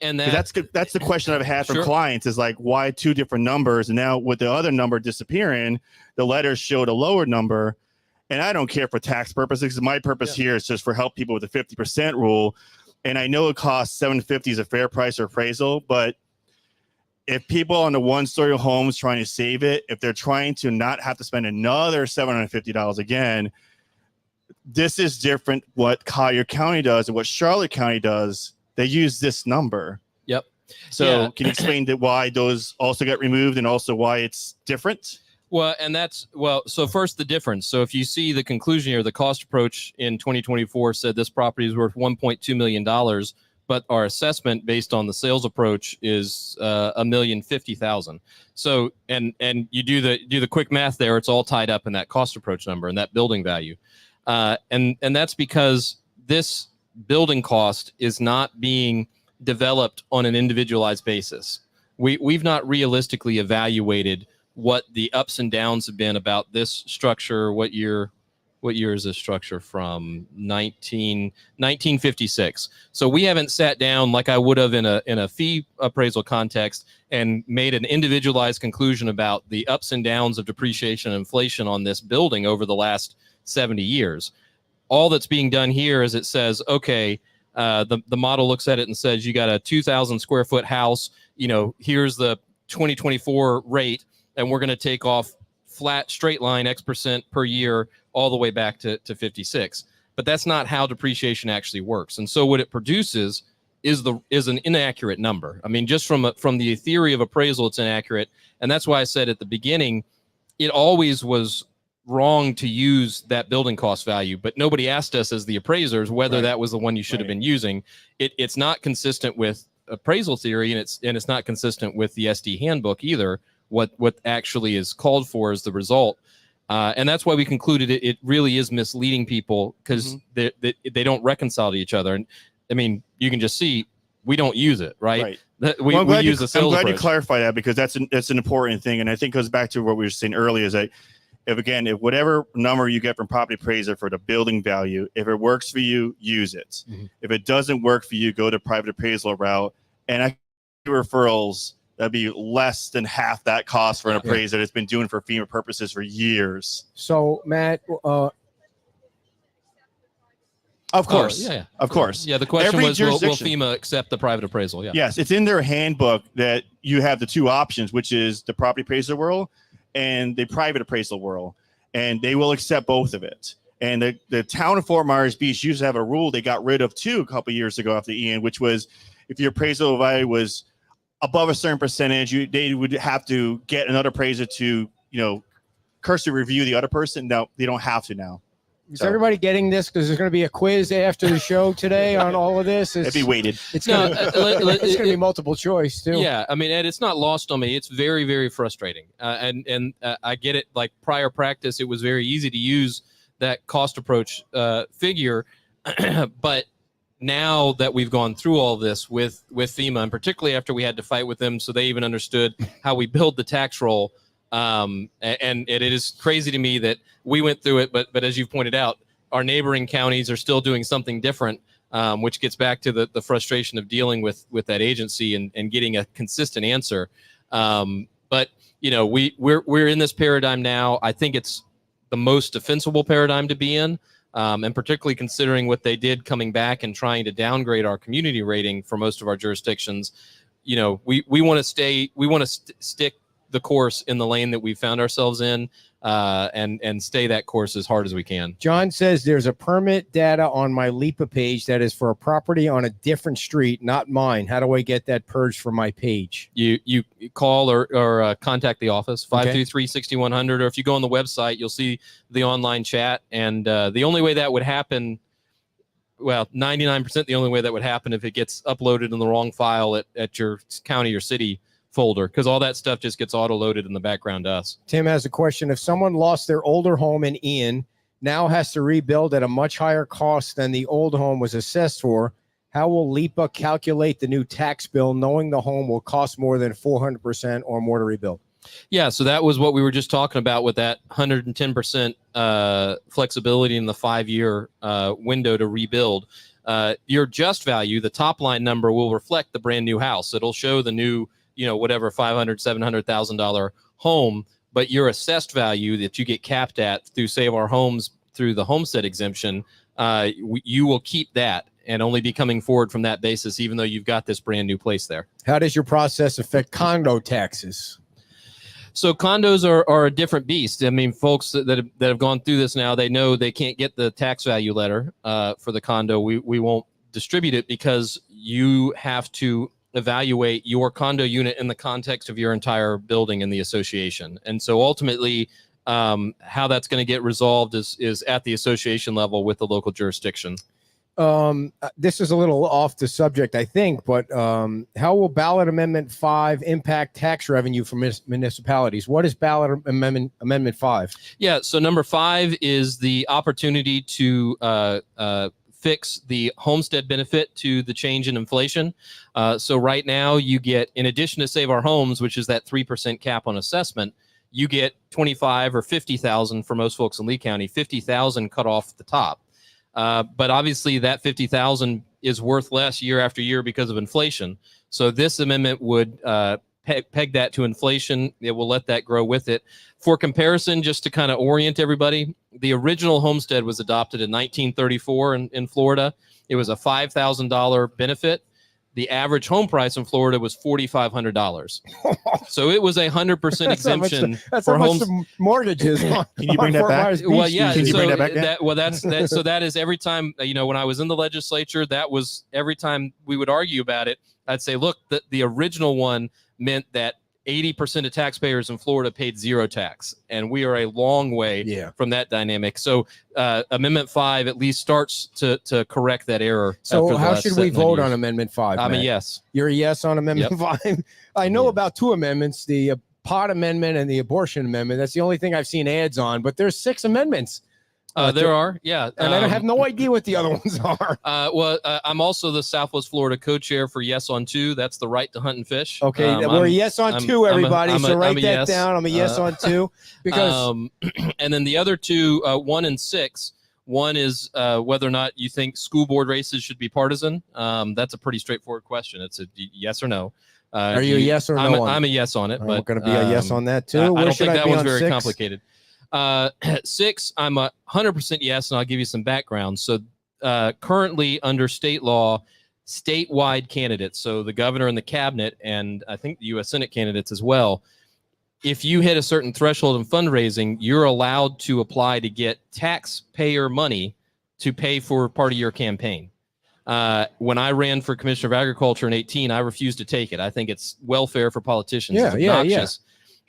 [SPEAKER 5] And
[SPEAKER 4] that's the question I've had from
[SPEAKER 5] Sure.
[SPEAKER 4] clients is like, why two different numbers? And now with the other number disappearing, the letters showed a lower number. And I don't care for tax purposes. My purpose here is just for help people with the 50% rule. And I know it costs $750 is a fair price or appraisal, but if people on the one-story homes trying to save it, if they're trying to not have to spend another $750 again, this is different what Collier County does and what Charlotte County does. They use this number.
[SPEAKER 5] Yep.
[SPEAKER 4] So can you explain why those also got removed and also why it's different?
[SPEAKER 5] Well, and so first the difference. So if you see the conclusion here, the cost approach in 2024 said this property is worth $1.2 million, but our assessment based on the sales approach is $1,050,000. So and you do the quick math there, it's all tied up in that cost approach number and that building value. And that's because this building cost is not being developed on an individualized basis. We've not realistically evaluated what the ups and downs have been about this structure. What year is this structure from? 1956. So we haven't sat down like I would have in a fee appraisal context and made an individualized conclusion about the ups and downs of depreciation and inflation on this building over the last 70 years. All that's being done here is it says, okay, the model looks at it and says, you got a 2,000 square foot house, you know, here's the 2024 rate, and we're going to take off flat straight line X% per year all the way back to 56. But that's not how depreciation actually works. And so what it produces is an inaccurate number. I mean, just from the theory of appraisal, it's inaccurate. And that's why I said at the beginning, it always was wrong to use that building cost value, but nobody asked us as the appraisers whether that was the one you should have been using. It's not consistent with appraisal theory, and it's not consistent with the SD handbook either. What actually is called for is the result, and that's why we concluded it really is misleading people because they don't reconcile to each other. And I mean, you can just see we don't use it, right? We use the sales approach. I'm
[SPEAKER 4] glad you clarify that because that's an important thing, and I think it goes back to what we were saying earlier. Is that if whatever number you get from property appraiser for the building value, if it works for you, use it. If it doesn't work for you, go to private appraisal route. And I referrals that'd be less than half that cost for an appraiser that's been doing for FEMA purposes for years.
[SPEAKER 3] So Matt,
[SPEAKER 4] of course, of course.
[SPEAKER 5] Yeah, the question was, will FEMA accept the private appraisal? Yeah.
[SPEAKER 4] Yes, it's in their handbook that you have the two options, which is the property appraiser world and the private appraisal world, and they will accept both of it. And the town of Fort Myers Beach used to have a rule they got rid of too a couple of years ago after Ian, which was if your appraisal value was above a certain percentage, they would have to get another appraiser to, cursory review the other person. No, they don't have to now.
[SPEAKER 3] Is everybody getting this? Because there's going to be a quiz after the show today on all of this.
[SPEAKER 4] It'd be weighted.
[SPEAKER 3] It's going to be multiple choice too.
[SPEAKER 5] Yeah, I mean, Ed, it's not lost on me. It's very, very frustrating. And I get it. Like prior practice, it was very easy to use that cost approach figure, but now that we've gone through all this with FEMA, and particularly after we had to fight with them so they even understood how we build the tax roll, and it is crazy to me that we went through it, but as you've pointed out, our neighboring counties are still doing something different, which gets back to the frustration of dealing with that agency and getting a consistent answer. But we're in this paradigm now. I think it's the most defensible paradigm to be in. And particularly considering what they did coming back and trying to downgrade our community rating for most of our jurisdictions, we want to stick the course in the lane that we found ourselves in, and stay that course as hard as we can.
[SPEAKER 3] John says there's a permit data on my LIPA page that is for a property on a different street, not mine. How do I get that purged from my page?
[SPEAKER 5] You call or contact the office, 523-6100, or if you go on the website, you'll see the online chat. And the only way that would happen well, 99% the only way that would happen if it gets uploaded in the wrong file at your county or city folder, because all that stuff just gets auto-loaded in the background to us.
[SPEAKER 3] Tim has a question. If someone lost their older home in Ian, now has to rebuild at a much higher cost than the old home was assessed for, how will LIPA calculate the new tax bill knowing the home will cost more than 400% or more to rebuild?
[SPEAKER 5] Yeah, so that was what we were just talking about with that 110% flexibility in the 5-year window to rebuild. Your just value, the top line number, will reflect the brand new house. It'll show the new, whatever, $500,000, $700,000 home, but your assessed value that you get capped at through Save Our Homes through the homestead exemption, you will keep that and only be coming forward from that basis, even though you've got this brand new place there.
[SPEAKER 3] How does your process affect condo taxes?
[SPEAKER 5] So condos are a different beast. I mean, folks that have gone through this now, they know they can't get the tax value letter for the condo. We won't distribute it because you have to evaluate your condo unit in the context of your entire building in the association. And so ultimately, how that's going to get resolved is at the association level with the local jurisdiction.
[SPEAKER 3] This is a little off the subject, I think, but how will ballot amendment 5 impact tax revenue for municipalities? What is ballot amendment 5?
[SPEAKER 5] Yeah, so number 5 is the opportunity to fix the homestead benefit to the change in inflation. So right now you get, in addition to Save Our Homes, which is that 3% cap on assessment, you get 25 or 50,000 for most folks in Lee County, 50,000 cut off the top. But obviously that 50,000 is worth less year after year because of inflation. So this amendment would peg that to inflation. It will let that grow with it. For comparison, just to kind of orient everybody, the original homestead was adopted in 1934 in Florida. It was a $5,000 benefit. The average home price in Florida was $4,500. So it was 100% exemption for homes.
[SPEAKER 3] Mortgages.
[SPEAKER 4] Can you bring that back?
[SPEAKER 5] Well, yeah.
[SPEAKER 4] Can you
[SPEAKER 5] so
[SPEAKER 4] bring that back?
[SPEAKER 5] So that is every time, when I was in the legislature, that was every time we would argue about it. I'd say, look, the original one meant that 80% of taxpayers in Florida paid zero tax, and we are a long way from that dynamic. So Amendment 5 at least starts to correct that error.
[SPEAKER 3] So how should we vote on Amendment 5?
[SPEAKER 5] I'm a yes.
[SPEAKER 3] You're a yes on Amendment 5? I know about 2 amendments, the pot amendment and the abortion amendment. That's the only thing I've seen ads on, but there's 6 amendments.
[SPEAKER 5] There are, yeah.
[SPEAKER 3] And I have no idea what the other ones are.
[SPEAKER 5] I'm also the Southwest Florida co-chair for Yes on 2. That's the right to hunt and fish.
[SPEAKER 3] Okay, we're a yes on 2, everybody. So write that yes. down. I'm a yes on 2. Because
[SPEAKER 5] and then the other 2, 1 and 6. One is whether or not you think school board races should be partisan. That's a pretty straightforward question. It's a yes or no.
[SPEAKER 3] Are you a yes or no?
[SPEAKER 5] I'm a yes on it.
[SPEAKER 3] But we're going to be a yes on that too.
[SPEAKER 5] I don't think that one's very
[SPEAKER 3] 6?
[SPEAKER 5] complicated. 6, I'm 100% yes, and I'll give you some background. So currently under state law, statewide candidates, so the governor and the cabinet, and I think the U.S. Senate candidates as well, if you hit a certain threshold in fundraising, you're allowed to apply to get taxpayer money to pay for part of your campaign. When I ran for Commissioner of Agriculture in 2018, I refused to take it. I think it's welfare for politicians. It's obnoxious.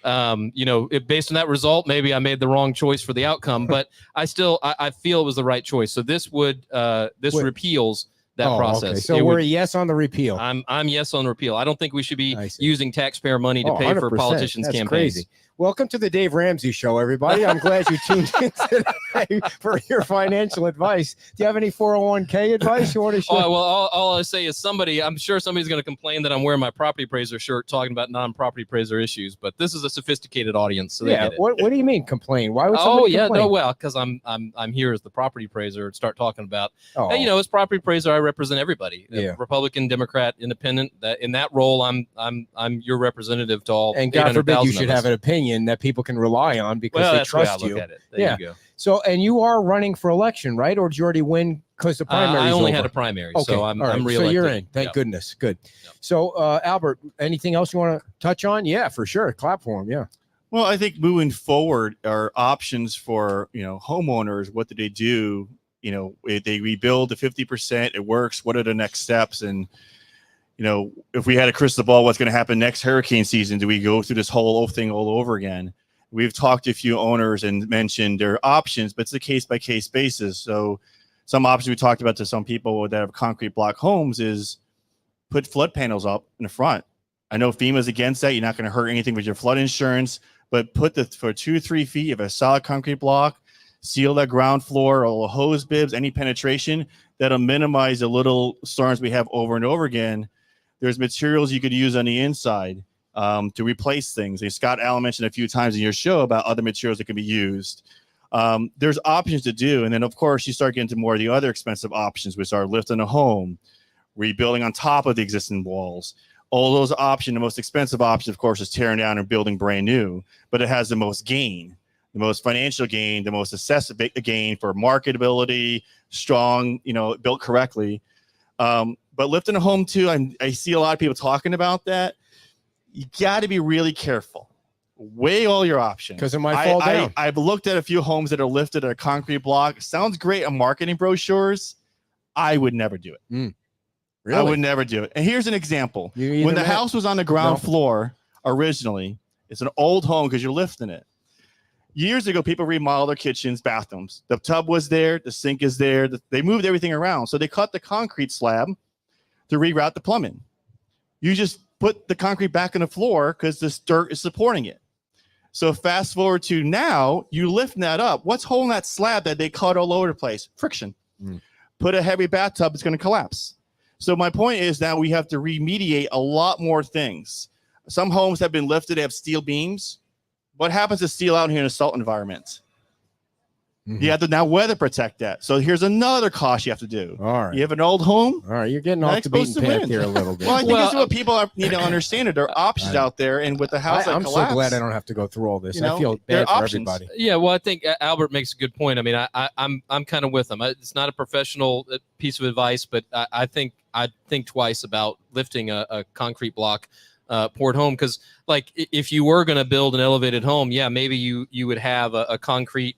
[SPEAKER 5] Based on that result, maybe I made the wrong choice for the outcome, but I feel it was the right choice. So this repeals that process.
[SPEAKER 3] Okay. So we're a yes on the repeal.
[SPEAKER 5] I'm yes on repeal. I don't think we should be using taxpayer money to pay for
[SPEAKER 3] 100%.
[SPEAKER 5] politicians'
[SPEAKER 3] That's
[SPEAKER 5] campaigns.
[SPEAKER 3] Crazy. Welcome to the Dave Ramsey Show, everybody. I'm glad you tuned in today for your financial advice. Do you have any 401k advice you want to share?
[SPEAKER 5] Oh, well, all I say is I'm sure somebody's going to complain that I'm wearing my property appraiser shirt talking about non-property appraiser issues, but this is a sophisticated audience, so they get it.
[SPEAKER 3] What do you mean complain? Why would somebody complain?
[SPEAKER 5] Because I'm here as the property appraiser and start talking about, as property appraiser, I represent everybody. Republican, Democrat, Independent. In that role, I'm your representative to all.
[SPEAKER 3] And God forbid you should have an opinion that people can rely on because they trust you.
[SPEAKER 5] There you go.
[SPEAKER 3] So, and you are running for election, right? Or did you already win because the primary?
[SPEAKER 5] I only had a primary, so I'm reelected.
[SPEAKER 3] So you're in. Thank goodness. Good. Yep. So, Albert, anything else you want to touch on? Yeah, for sure. Clap for him. Yeah.
[SPEAKER 4] Well, I think moving forward are options for homeowners. What do they do? If they rebuild the 50%, it works. What are the next steps? And if we had a crystal ball, what's going to happen next hurricane season? Do we go through this whole thing all over again? We've talked to a few owners and mentioned their options, but it's a case-by-case basis. So Some options we talked about to some people that have concrete block homes is put flood panels up in the front. I know FEMA's against that. You're not going to hurt anything with your flood insurance, but put for 2 or 3 feet of a solid concrete block, seal that ground floor, or hose bibs, any penetration that'll minimize the little storms we have over and over again. There's materials you could use on the inside to replace things. And Scott Allen mentioned a few times in your show about other materials that can be used. There's options to do. And then, of course, you start getting to more of the other expensive options, which are lifting a home, rebuilding on top of the existing walls. All those options, the most expensive option, of course, is tearing down and building brand new, but it has the most gain, the most financial gain, the most accessible gain for marketability, strong, built correctly. But lifting a home too, I see a lot of people talking about that. You got to be really careful. Weigh all your options.
[SPEAKER 3] Because it might fall down.
[SPEAKER 4] I've looked at a few homes that are lifted at a concrete block. Sounds great on marketing brochures. I would never do it.
[SPEAKER 3] Really?
[SPEAKER 4] I would never do it. And here's an example. When the house was on the ground floor originally, it's an old home because you're lifting it. Years ago, people remodeled their kitchens, bathrooms. The tub was there. The sink is there. They moved everything around. So they cut the concrete slab to reroute the plumbing. You just put the concrete back in the floor because this dirt is supporting it. So fast forward to now, you lift that up. What's holding that slab that they cut all over the place? Friction. Put a heavy bathtub, it's going to collapse. So my point is that we have to remediate a lot more things. Some homes have been lifted, they have steel beams. What happens to steel out here in a salt environment? You have to now weather protect that. So here's another cost you have to do.
[SPEAKER 3] All right.
[SPEAKER 4] You have an old home.
[SPEAKER 3] All right, you're getting off the beaten path here a little bit.
[SPEAKER 4] Well, I think this is what people need to understand. There are options out there, and with the house
[SPEAKER 3] I'm
[SPEAKER 4] collapse,
[SPEAKER 3] so glad I don't have to go through all this. I feel
[SPEAKER 4] there
[SPEAKER 3] bad
[SPEAKER 4] are
[SPEAKER 3] for
[SPEAKER 4] options.
[SPEAKER 3] everybody.
[SPEAKER 5] Yeah, well, I think Albert makes a good point. I mean, I'm kind of with him. It's not a professional piece of advice, but I think I'd think twice about lifting a concrete block poured home, because like if you were going to build an elevated home, yeah, maybe you would have a concrete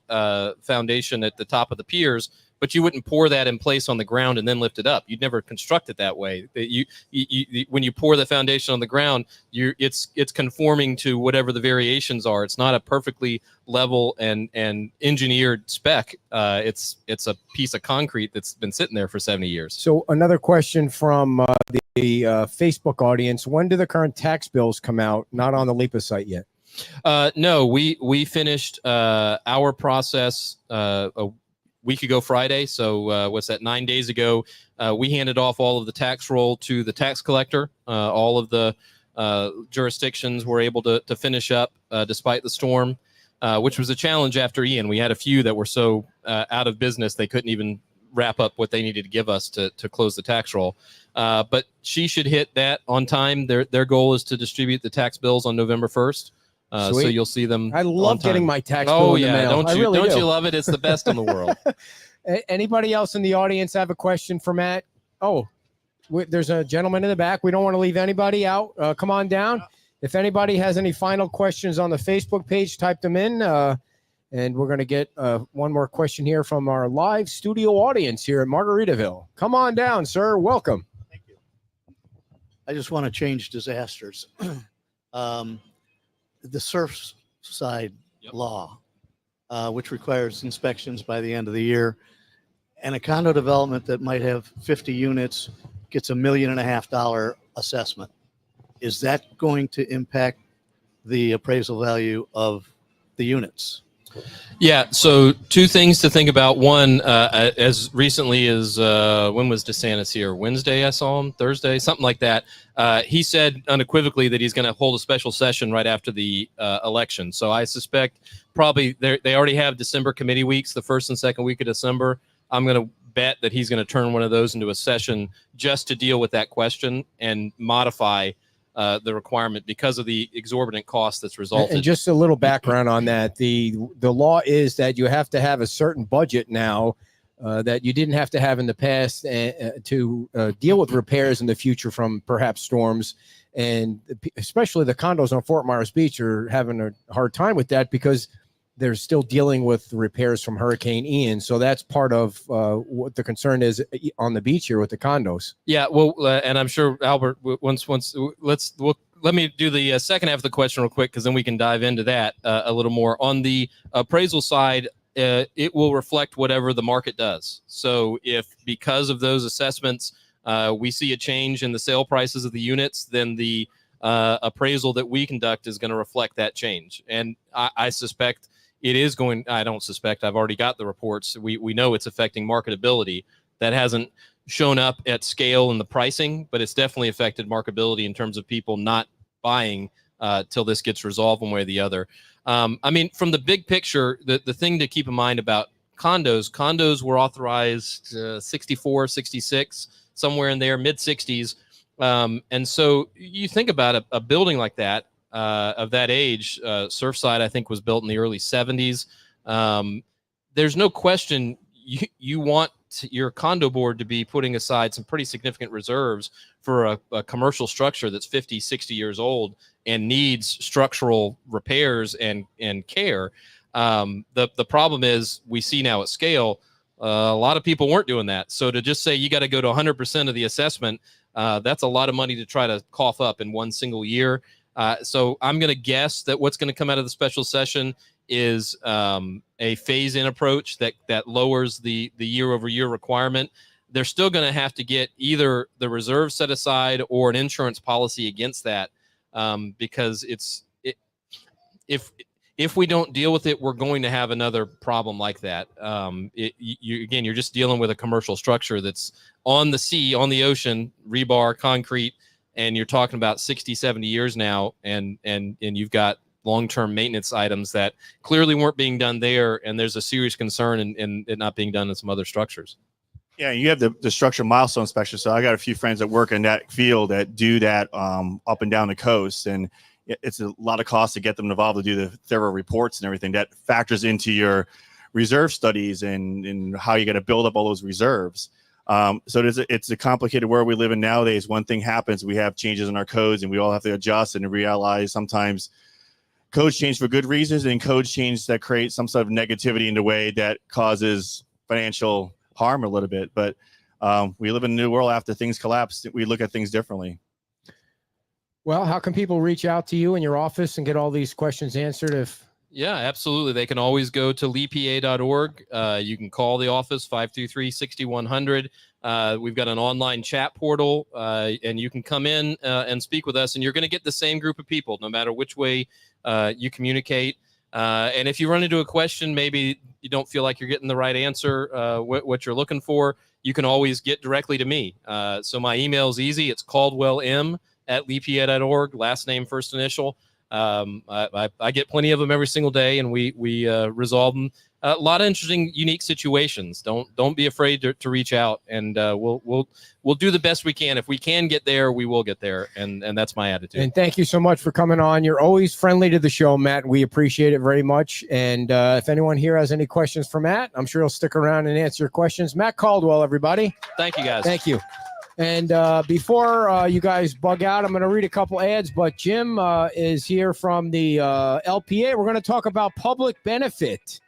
[SPEAKER 5] foundation at the top of the piers, but you wouldn't pour that in place on the ground and then lift it up. You'd never construct it that way. You when you pour the foundation on the ground, it's conforming to whatever the variations are. It's not a perfectly level and engineered spec. It's a piece of concrete that's been sitting there for 70 years.
[SPEAKER 3] So another question from the Facebook audience: when do the current tax bills come out? Not on the LIPA site yet.
[SPEAKER 5] No, we finished our process a week ago Friday. So what's that? 9 days ago, we handed off all of the tax roll to the tax collector. All of the jurisdictions were able to finish up despite the storm, which was a challenge after Ian. We had a few that were so out of business they couldn't even wrap up what they needed to give us to close the tax roll. But she should hit that on time. Their goal is to distribute the tax bills on November 1st. So you'll see them.
[SPEAKER 3] I love getting my tax bill in the mail.
[SPEAKER 5] Don't you love it? It's the best in the world.
[SPEAKER 3] Anybody else in the audience have a question for Matt? Oh, there's a gentleman in the back. We don't want to leave anybody out. Come on down. If anybody has any final questions on the Facebook page, type them in. And we're going to get one more question here from our live studio audience here at Margaritaville. Come on down, sir. Welcome.
[SPEAKER 8] Thank you. I just want to change disasters. The Surfside law, which requires inspections by the end of the year, and a condo development that might have 50 units gets $1.5 million assessment. Is that going to impact the appraisal value of the units?
[SPEAKER 5] Yeah, so two things to think about. One, as recently as when was DeSantis here? Wednesday, I saw him. Thursday, something like that. He said unequivocally that he's going to hold a special session right after the election. So I suspect probably they already have December committee weeks, the first and second week of December. I'm going to bet that he's going to turn one of those into a session just to deal with that question and modify the requirement because of the exorbitant cost that's resulted.
[SPEAKER 3] And just a little background on that. The law is that you have to have a certain budget now that you didn't have to have in the past to deal with repairs in the future from perhaps storms. And especially the condos on Fort Myers Beach are having a hard time with that because they're still dealing with repairs from Hurricane Ian. So that's part of what the concern is on the beach here with the condos. Yeah, well, and I'm sure Albert, let me do the second half of the question real quick, because then we can dive into that a little more. On the appraisal side,
[SPEAKER 5] it will reflect whatever the market does. So if because of those assessments, we see a change in the sale prices of the units, then the appraisal that we conduct is going to reflect that change. And I suspect it is going, I don't suspect, I've already got the reports. We know it's affecting marketability. That hasn't shown up at scale in the pricing, but it's definitely affected marketability in terms of people not buying till this gets resolved one way or the other. I mean, from the big picture, the thing to keep in mind about condos were authorized 64, 66, somewhere in there, mid 60s. And so you think about a building like that, of that age, Surfside, I think, was built in the early 70s. There's no question you want your condo board to be putting aside some pretty significant reserves for a commercial structure that's 50, 60 years old and needs structural repairs and care. The problem is we see now at scale, a lot of people weren't doing that. So to just say you got to go to 100% of the assessment, that's a lot of money to try to cough up in one single year. So I'm going to guess that what's going to come out of the special session is a phase-in approach that lowers the year-over-year requirement. They're still going to have to get either the reserve set aside or an insurance policy against that, because if we don't deal with it, we're going to have another problem like that. Again, you're just dealing with a commercial structure that's on the sea, on the ocean, rebar, concrete, and you're talking about 60, 70 years now, and you've got long-term maintenance items that clearly weren't being done there, and there's a serious concern in it not being done in some other structures. Yeah, you have the structure milestone inspection. So I got a few friends that work in that field that do that up and down the coast, and it's a lot of cost to get them involved to do the thorough reports and everything. That factors into your reserve studies and how you got to build up all those reserves. So it's a complicated world we live in nowadays. One thing happens, we have changes in our codes, and we all have to adjust and realize sometimes codes change for good reasons, and codes change that create some sort of negativity in the way that causes financial harm a little bit. But we live in a new world. After things collapse, we look at things differently.
[SPEAKER 3] Well, how can people reach out to you in your office and get all these questions answered?
[SPEAKER 5] Yeah, absolutely. They can always go to lepa.org. You can call the office, 523-6100. We've got an online chat portal, and you can come in and speak with us, and you're going to get the same group of people, no matter which way you communicate. And if you run into a question, maybe you don't feel like you're getting the right answer, what you're looking for, you can always get directly to me. So my email is easy. It's caldwellm@lepa.org, last name, first initial. I get plenty of them every single day, and we resolve them. A lot of interesting, unique situations. Don't be afraid to reach out, and we'll do the best we can. If we can get there, we will get there, and that's my attitude.
[SPEAKER 3] And thank you so much for coming on. You're always friendly to the show, Matt. We appreciate it very much. And if anyone here has any questions for Matt, I'm sure he'll stick around and answer your questions. Matt Caldwell, everybody.
[SPEAKER 5] Thank you, guys.
[SPEAKER 3] Thank you. And before you guys bug out, I'm going to read a couple ads, but Jim is here from the LPA. We're going to talk about public benefit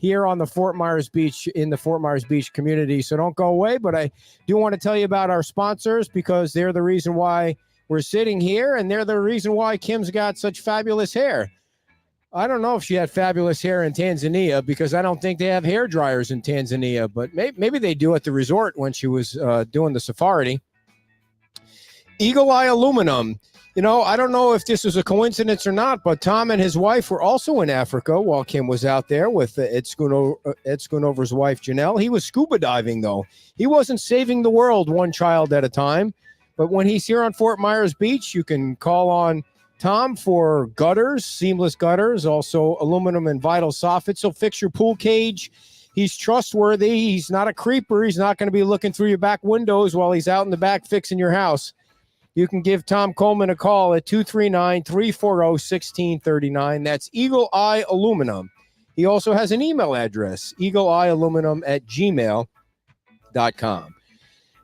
[SPEAKER 3] here on the Fort Myers Beach, in the Fort Myers Beach community. So don't go away, but I do want to tell you about our sponsors, because they're the reason why we're sitting here, and they're the reason why Kim's got such fabulous hair. I don't know if she had fabulous hair in Tanzania, because I don't think they have hair dryers in Tanzania, but maybe they do at the resort when she was doing the safari. Eagle Eye Aluminum. You know, I don't know if this was a coincidence or not, but Tom and his wife were also in Africa while Kim was out there with Ed Schoonover's wife, Janelle. He was scuba diving, though. He wasn't saving the world one child at a time. But when he's here on Fort Myers Beach, you can call on Tom for gutters, seamless gutters, also aluminum and vital soffits. He'll fix your pool cage. He's trustworthy. He's not a creeper. He's not going to be looking through your back windows while he's out in the back fixing your house. You can give Tom Coleman a call at 239-340-1639. That's Eagle Eye Aluminum. He also has an email address, eagleeyealuminum@gmail.com.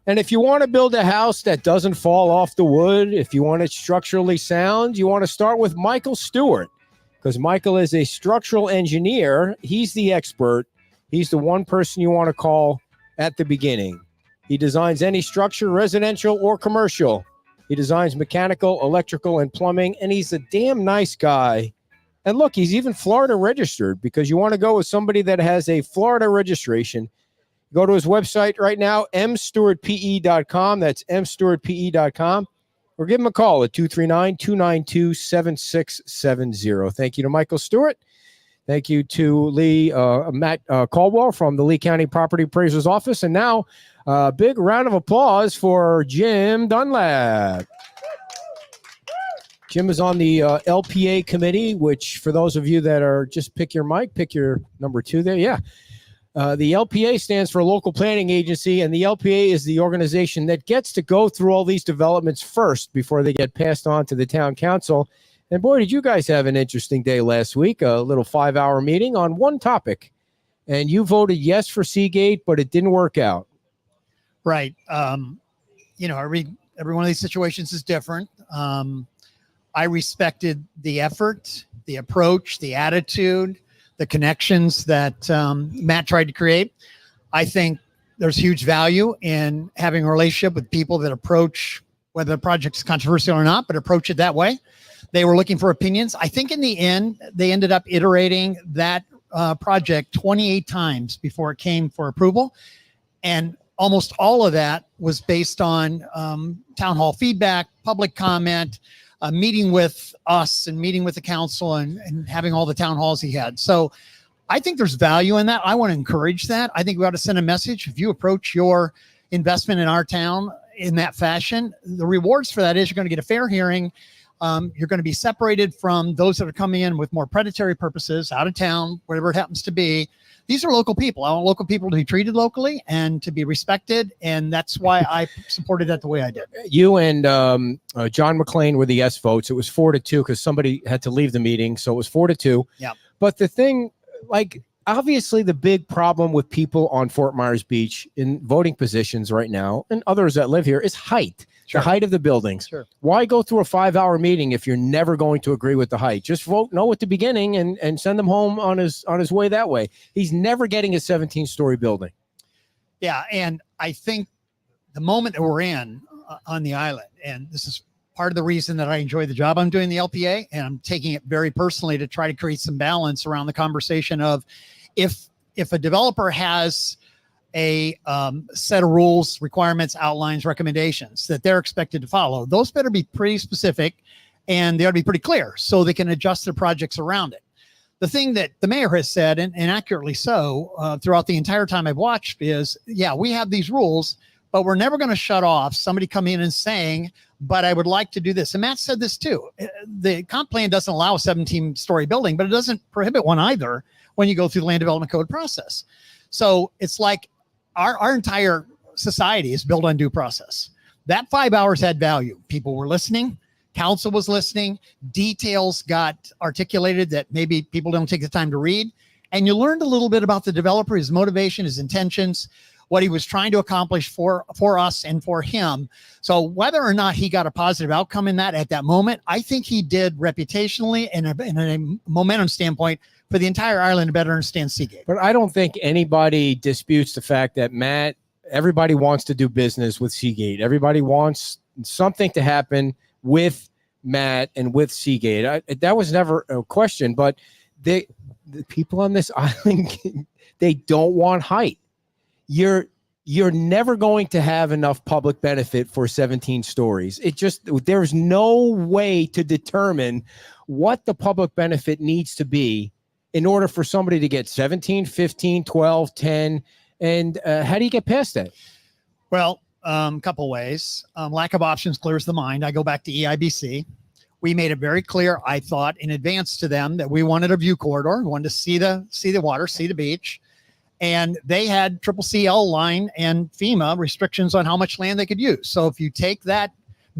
[SPEAKER 3] And if you want to build a house that doesn't fall off the wood, if you want it structurally sound, you want to start with Michael Stewart, because Michael is a structural engineer. He's the expert. He's the one person you want to call at the beginning. He designs any structure, residential or commercial. He designs mechanical, electrical, and plumbing, and he's a damn nice guy And look, he's even Florida registered, because you want to go with somebody that has a Florida registration. Go to his website right now, mstewartpe.com. That's mstewartpe.com. Or give him a call at 239-292-7670. Thank you to Michael Stewart. Thank you to Matt Caldwell from the Lee County Property Appraiser's Office. And now, a big round of applause for Jim Dunlap. Jim is on the LPA committee, which for those of you that are just pick your mic, pick your number 2 there. Yeah. The LPA stands for Local Planning Agency, and the LPA is the organization that gets to go through all these developments first before they get passed on to the town council. And boy, did you guys have an interesting day last week, a little 5-hour meeting on one topic. And you voted yes for Seagate, but it didn't work out.
[SPEAKER 9] Right. Every one of these situations is different. I respected the effort, the approach, the attitude, the connections that Matt tried to create. I think there's huge value in having a relationship with people that approach, whether the project's controversial or not, but approach it that way. They were looking for opinions. I think in the end, they ended up iterating that project 28 times before it came for approval. And almost all of that was based on town hall feedback, public comment, meeting with us and meeting with the council and having all the town halls he had. So I think there's value in that. I want to encourage that. I think we ought to send a message. If you approach your investment in our town in that fashion, the rewards for that is you're going to get a fair hearing. You're going to be separated from those that are coming in with more predatory purposes, out of town, whatever it happens to be. These are local people. I want local people to be treated locally and to be respected. And that's why I supported that the way I did. You and
[SPEAKER 3] John McClain were the yes votes. It was 4-2 because somebody had to leave the meeting. So it was 4-2.
[SPEAKER 9] Yeah.
[SPEAKER 3] But the thing, obviously the big problem with people on Fort Myers Beach in voting positions right now, and others that live here, is height. Sure. The height of the buildings. Sure. Why go through a 5-hour meeting if you're never going to agree with the height? Just vote no at the beginning and send him home on his way that way. He's never getting a 17-story building.
[SPEAKER 9] Yeah, and I think the moment that we're in on the island, and this is part of the reason that I enjoy the job I'm doing, the LPA, and I'm taking it very personally to try to create some balance around the conversation of if a developer has a set of rules, requirements, outlines, recommendations that they're expected to follow, those better be pretty specific and they ought to be pretty clear so they can adjust their projects around it. The thing that the mayor has said, and accurately so, throughout the entire time I've watched is, yeah, we have these rules, but we're never going to shut off somebody coming in and saying, but I would like to do this. And Matt said this too. The comp plan doesn't allow a 17-story building, but it doesn't prohibit one either when you go through the land development code process. So it's like, our entire society is built on due process. That 5 hours had value. People were listening. Council was listening. Details got articulated that maybe people don't take the time to read. And you learned a little bit about the developer, his motivation, his intentions, what he was trying to accomplish for us and for him. So whether or not he got a positive outcome in that at that moment, I think he did reputationally and in a momentum standpoint for the entire island to better understand Seagate.
[SPEAKER 3] But I don't think anybody disputes the fact that everybody wants to do business with Seagate. Everybody wants something to happen with Matt and with Seagate. That was never a question, but the people on this island, they don't want height. You're never going to have enough public benefit for 17 stories. There's no way to determine what the public benefit needs to be in order for somebody to get 17, 15, 12, 10. And how do you get past that?
[SPEAKER 9] Well, a couple ways. Lack of options clears the mind. I go back to EIBC. We made it very clear, I thought, in advance to them that we wanted a view corridor. We wanted to see the water, see the beach. And they had CCCL line and FEMA restrictions on how much land they could use. So if you take that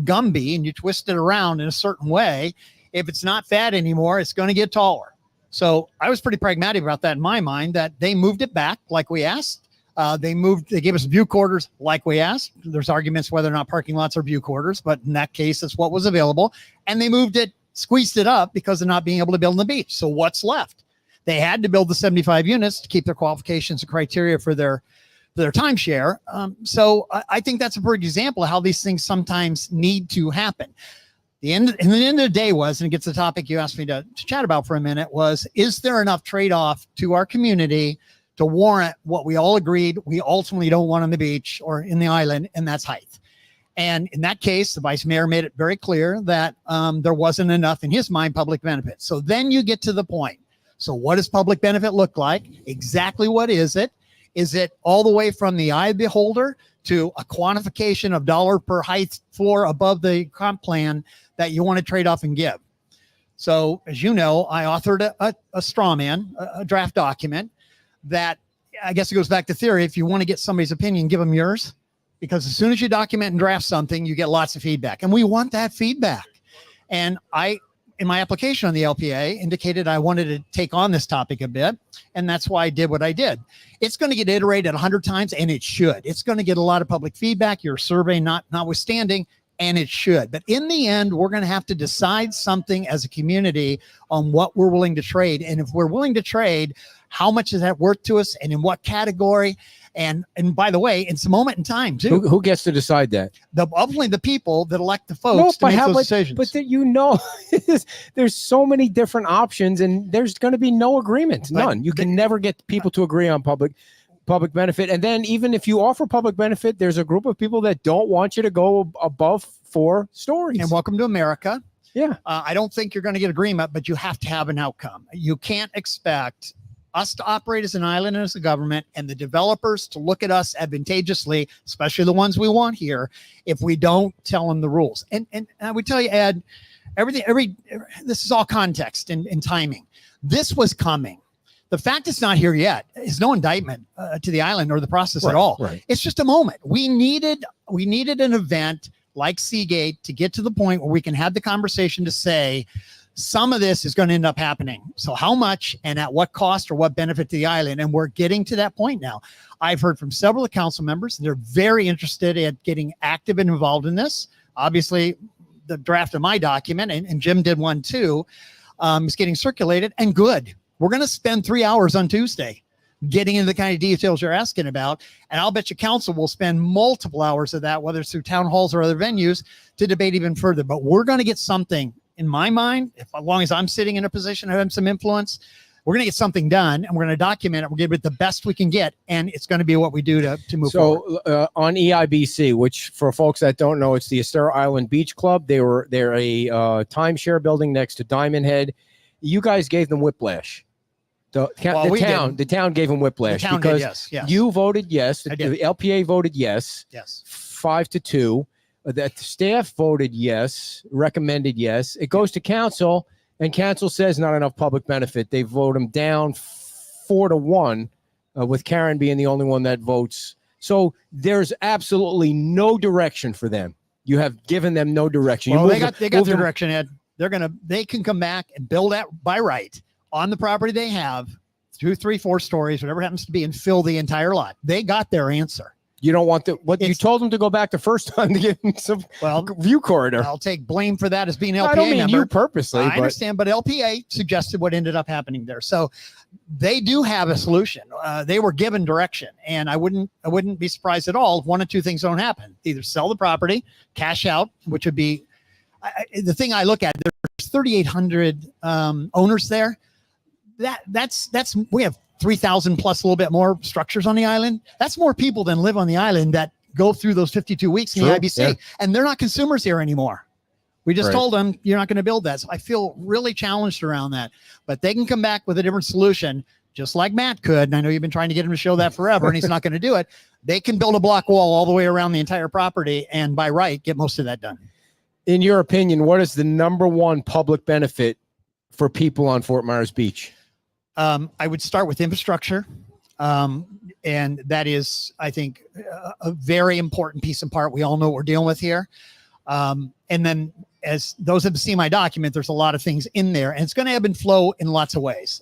[SPEAKER 9] Gumby and you twist it around in a certain way, if it's not fat anymore, it's going to get taller. So I was pretty pragmatic about that in my mind, that they moved it back like we asked. They gave us view quarters like we asked. There's arguments whether or not parking lots are view quarters, but in that case, that's what was available. And they squeezed it up because of not being able to build on the beach. So what's left? They had to build the 75 units to keep their qualifications and criteria for their timeshare. So I think that's a perfect example of how these things sometimes need to happen. The end of the day was, and it gets the topic you asked me to chat about for a minute, was, is there enough trade-off to our community to warrant what we all agreed we ultimately don't want on the beach or in the island, and that's height. And in that case, the vice mayor made it very clear that there wasn't enough, in his mind, public benefit. So then you get to the point. So what does public benefit look like? Exactly what is it? Is it all the way from the eye of the beholder to a quantification of dollar per height floor above the comp plan that you want to trade off and give? So as you know, I authored a straw man, a draft document that, I guess it goes back to theory. If you want to get somebody's opinion, give them yours, because as soon as you document and draft something, you get lots of feedback, and we want that feedback. And I, in my application on the LPA, indicated I wanted to take on this topic a bit, and that's why I did what I did. It's going to get iterated 100 times, and it should. It's going to get a lot of public feedback, your survey notwithstanding, and it should. But in the end, we're going to have to decide something as a community on what we're willing to trade. And if we're willing to trade, how much is that worth to us, and in what category? And by the way, it's a moment in time too.
[SPEAKER 3] Who gets to decide that?
[SPEAKER 9] Ultimately the people that elect the folks to make those decisions.
[SPEAKER 3] But you know, there's so many different options, and there's going to be no agreement. None. You can never get people to agree on public benefit. And then even if you offer public benefit, there's a group of people that don't want you to go above 4 stories.
[SPEAKER 9] And welcome to America.
[SPEAKER 3] Yeah.
[SPEAKER 9] I don't think you're going to get agreement, but you have to have an outcome. You can't expect us to operate as an island and as a government, and the developers to look at us advantageously, especially the ones we want here, if we don't tell them the rules. And I would tell you, Ed, this is all context and timing. This was coming. The fact it's not here yet is no indictment to the island or the process at all.
[SPEAKER 3] Right.
[SPEAKER 9] It's just a moment. We needed an event like Seagate to get to the point where we can have the conversation to say, some of this is going to end up happening. So how much and at what cost or what benefit to the island? And we're getting to that point now. I've heard from several of the council members. They're very interested in getting active and involved in this. Obviously, the draft of my document, and Jim did one too, is getting circulated, and good. We're going to spend 3 hours on Tuesday getting into the kind of details you're asking about. And I'll bet you council will spend multiple hours of that, whether it's through town halls or other venues, to debate even further. But we're going to get something, in my mind, as long as I'm sitting in a position of having some influence, we're going to get something done, and we're going to document it. We're going to give it the best we can get, and it's going to be what we do to move forward.
[SPEAKER 3] So on EIBC, which for folks that don't know, it's the Estero Island Beach Club. They're a timeshare building next to Diamond Head. You guys gave them whiplash. The town gave them whiplash because you voted yes. The LPA voted yes.
[SPEAKER 9] Yes.
[SPEAKER 3] 5-2. That staff voted yes, recommended yes. It goes to council, and council says not enough public benefit. They vote them down 4-1, with Karen being the only one that votes. So there's absolutely no direction for them. You have given them no direction.
[SPEAKER 9] Well, they got their direction, Ed. They can come back and build that by right on the property they have, 2, 3, 4 stories, whatever it happens to be, and fill the entire lot. They got their answer.
[SPEAKER 3] You don't want you told them to go back the first time to give them some view corridor.
[SPEAKER 9] I'll take blame for that as being LPA
[SPEAKER 3] I don't mean
[SPEAKER 9] member.
[SPEAKER 3] you purposely.
[SPEAKER 9] I understand, but LPA suggested what ended up happening there. So they do have a solution. They were given direction, and I wouldn't be surprised at all if 1 of 2 things don't happen. Either sell the property, cash out, which would be the thing I look at. There's 3,800 owners there. That's we have 3,000 plus a little bit more structures on the island. That's more people than live on the island that go through those 52 weeks in the IBC, and they're not consumers here anymore. We just told them you're not going to build that. So I feel really challenged around that, but they can come back with a different solution, just like Matt could. And I know you've been trying to get him to show that forever, and he's not going to do it. They can build a block wall all the way around the entire property, and by right, get most of that done.
[SPEAKER 3] In your opinion, what is the number one public benefit for people on Fort Myers Beach?
[SPEAKER 9] I would start with infrastructure. And that is, I think, a very important piece and part. We all know what we're dealing with here. And then, as those have seen my document, there's a lot of things in there, and it's going to ebb and flow in lots of ways.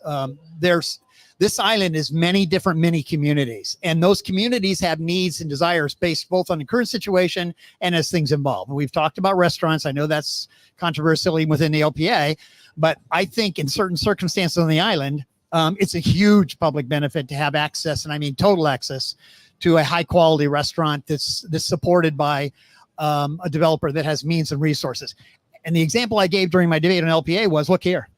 [SPEAKER 9] This island is many different mini communities, and those communities have needs and desires based both on the current situation and as things evolve. We've talked about restaurants. I know that's controversial even within the LPA, but I think in certain circumstances on the island, it's a huge public benefit to have access, and I mean total access, to a high quality restaurant that's supported by a developer that has means and resources. And the example I gave during my debate on LPA was, look here.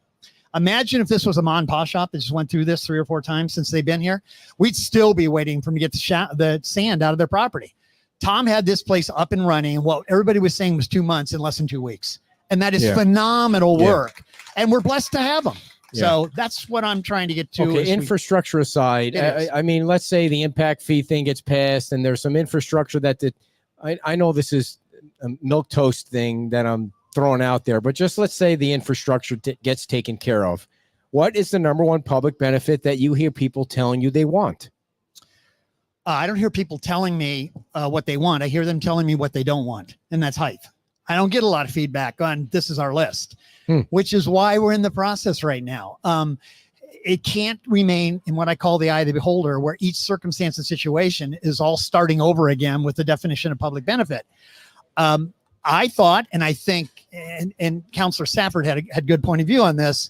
[SPEAKER 9] Imagine if this was a mom and pop shop that just went through this 3 or 4 times since they've been here. We'd still be waiting for them to get the sand out of their property. Tom had this place up and running. What everybody was saying was 2 months in less than 2 weeks. And that is phenomenal work. And we're blessed to have them. So that's what I'm trying to get to.
[SPEAKER 3] Okay, infrastructure aside, I mean, let's say the impact fee thing gets passed and there's some infrastructure I know this is a milquetoast thing that I'm throwing out there, but just let's say the infrastructure gets taken care of. What is the number one public benefit that you hear people telling you they want?
[SPEAKER 9] I don't hear people telling me what they want. I hear them telling me what they don't want, and that's height. I don't get a lot of feedback on this is our list, which is why we're in the process right now. It can't remain in what I call the eye of the beholder, where each circumstance and situation is all starting over again with the definition of public benefit. I thought, and I think, and Councilor Safford had good point of view on this.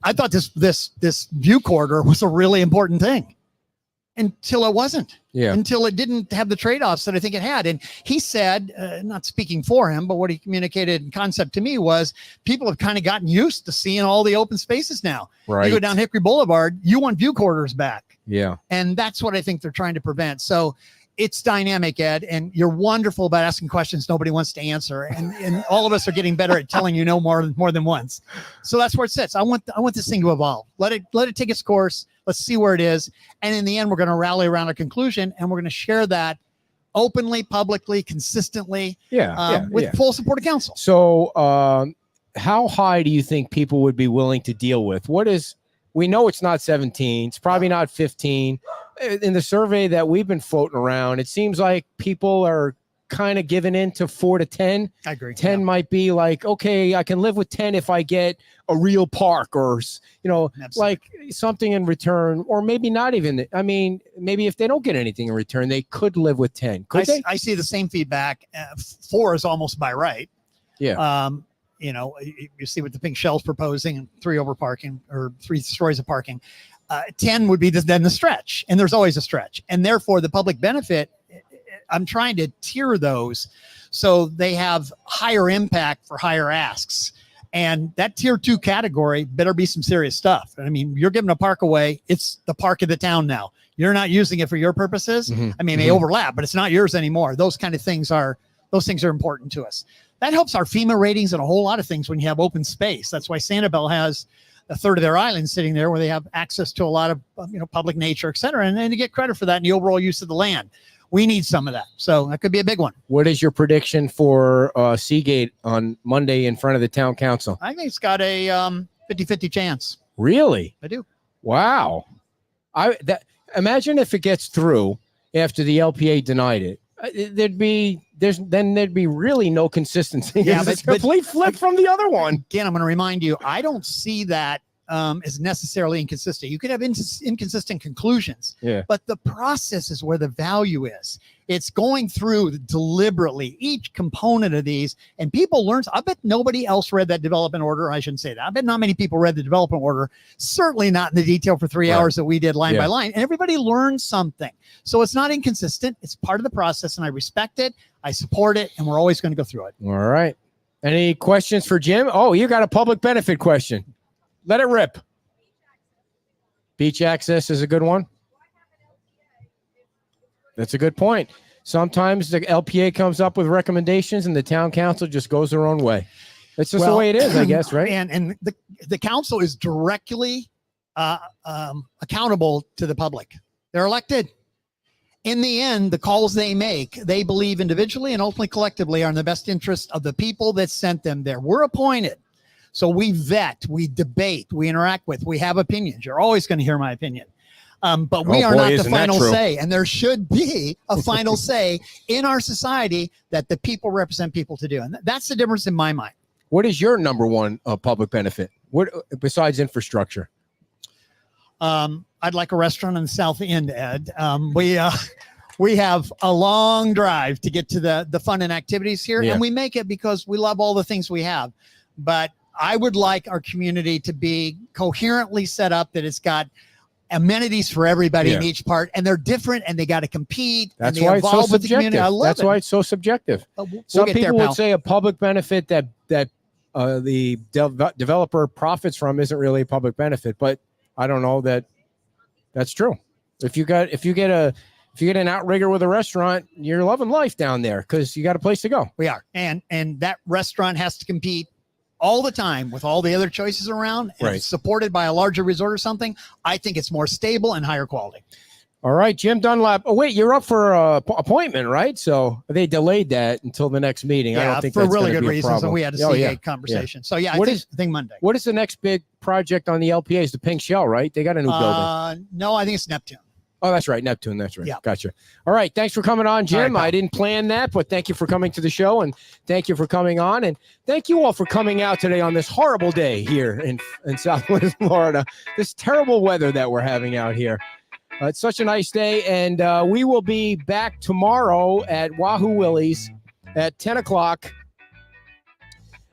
[SPEAKER 9] I thought this view corridor was a really important thing until it wasn't. Until it didn't have the trade-offs that I think it had. And he said, not speaking for him, but what he communicated in concept to me was people have kind of gotten used to seeing all the open spaces now.
[SPEAKER 3] Right.
[SPEAKER 9] You go down Hickory Boulevard, you want view corridors back.
[SPEAKER 3] Yeah.
[SPEAKER 9] And that's what I think they're trying to prevent. So it's dynamic, Ed, and you're wonderful about asking questions nobody wants to answer. And all of us are getting better at telling you no more than once. So that's where it sits. I want this thing to evolve. Let it take its course. Let's see where it is. And in the end, we're going to rally around a conclusion, and we're going to share that openly, publicly, consistently, with full support of council.
[SPEAKER 3] So how high do you think people would be willing to deal with? We know it's not 17. It's probably not 15. In the survey that we've been floating around, it seems like people are kind of giving in to 4 to 10.
[SPEAKER 9] I agree.
[SPEAKER 3] 10 might be like, okay, I can live with 10 if I get a real park or, like something in return, or maybe not even. I mean, maybe if they don't get anything in return, they could live with 10.
[SPEAKER 9] I see the same feedback. 4 is almost by right.
[SPEAKER 3] Yeah.
[SPEAKER 9] You see what the Pink Shell's proposing, and 3 over parking or 3 stories of parking. 10 would be then the stretch, and there's always a stretch. And therefore the public benefit, I'm trying to tier those so they have higher impact for higher asks. And that tier 2 category better be some serious stuff. I mean, you're giving a park away. It's the park of the town now. You're not using it for your purposes. I mean, it may overlap, but it's not yours anymore. Those kind of things are important to us. That helps our FEMA ratings and a whole lot of things when you have open space. That's why Sanibel has a third of their island sitting there where they have access to a lot of public nature, et cetera, and to get credit for that in the overall use of the land. We need some of that. So that could be a big one.
[SPEAKER 3] What is your prediction for Seagate on Monday in front of the town council?
[SPEAKER 9] I think it's got a 50-50 chance.
[SPEAKER 3] Really?
[SPEAKER 9] I do.
[SPEAKER 3] Wow. Imagine if it gets through after the LPA denied it. There'd be really no consistency.
[SPEAKER 9] Yeah,
[SPEAKER 3] it's a complete flip from the other one.
[SPEAKER 9] Again, I'm going to remind you, I don't see that as necessarily inconsistent. You could have inconsistent conclusions, but the process is where the value is. It's going through deliberately each component of these, and people learn. I bet nobody else read that development order. I shouldn't say that. I bet not many people read the development order, certainly not in the detail for 3 hours that we did line by line, and everybody learned something. So it's not inconsistent. It's part of the process, and I respect it. I support it, and we're always going to go through it.
[SPEAKER 3] All right. Any questions for Jim? Oh, you got a public benefit question. Let it rip. Beach access is a good one. That's a good point. Sometimes the LPA comes up with recommendations and the town council just goes their own way. That's just the way it is, I guess, right?
[SPEAKER 9] And the council is directly accountable to the public. They're elected. In the end, the calls they make, they believe individually and ultimately collectively are in the best interest of the people that sent them there. We're appointed. So we vet, we debate, we interact with, we have opinions. You're always going to hear my opinion. But we are not the final say. And there should be a final say in our society that the people represent people to do. And that's the difference in my mind.
[SPEAKER 3] What is your number one public benefit? What besides infrastructure?
[SPEAKER 9] I'd like a restaurant in the South End, Ed. We have a long drive to get to the fun and activities here. And we make it because we love all the things we have. But I would like our community to be coherently set up, that it's got amenities for everybody in each part, and they're different, and they got to compete.
[SPEAKER 3] That's why it's so subjective.
[SPEAKER 9] I love
[SPEAKER 3] That's why it's so subjective. Some people would say a public benefit that developer profits from isn't really a public benefit. But I don't know that that's true. If you get an outrigger with a restaurant, you're loving life down there because you got a place to go.
[SPEAKER 9] We are. And that restaurant has to compete all the time with all the other choices around. And
[SPEAKER 3] Right.
[SPEAKER 9] it's supported by a larger resort or something. I think it's more stable and higher quality.
[SPEAKER 3] All right, Jim Dunlap. Oh, wait, you're up for an appointment, right? So they delayed that until the next meeting. I don't think
[SPEAKER 9] for
[SPEAKER 3] that's
[SPEAKER 9] really
[SPEAKER 3] gonna
[SPEAKER 9] good
[SPEAKER 3] be a
[SPEAKER 9] reasons.
[SPEAKER 3] problem.
[SPEAKER 9] And we had a
[SPEAKER 3] Oh,
[SPEAKER 9] CA
[SPEAKER 3] yeah.
[SPEAKER 9] conversation. So yeah,
[SPEAKER 3] What
[SPEAKER 9] I think Monday.
[SPEAKER 3] What is the next big project on the LPA? Is the Pink Shell, right? They got a new building.
[SPEAKER 9] No, I think it's Neptune.
[SPEAKER 3] Oh, that's right. Neptune. That's right.
[SPEAKER 9] Yeah.
[SPEAKER 3] Gotcha. All right. Thanks for coming on, Jim.
[SPEAKER 9] All right, pal.
[SPEAKER 3] I didn't plan that, but thank you for coming to the show and thank you for coming on. And thank you all for coming out today on this horrible day here in Southwest Florida. This terrible weather that we're having out here. It's such a nice day. And we will be back tomorrow at Wahoo Willie's at 10 o'clock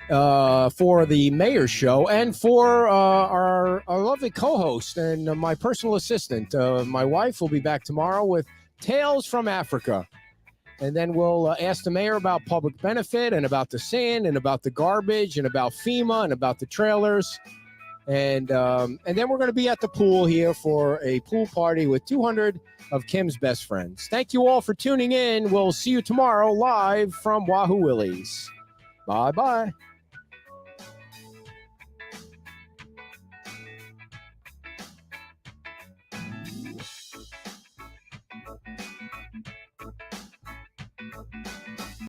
[SPEAKER 3] for the mayor's show and for our lovely co-host and my personal assistant. My wife will be back tomorrow with Tales from Africa. And then we'll ask the mayor about public benefit and about the sand and about the garbage and about FEMA and about the trailers. And then we're going to be at the pool here for a pool party with 200 of Kim's best friends. Thank you all for tuning in. We'll see you tomorrow live from Wahoo Willie's. Bye-bye.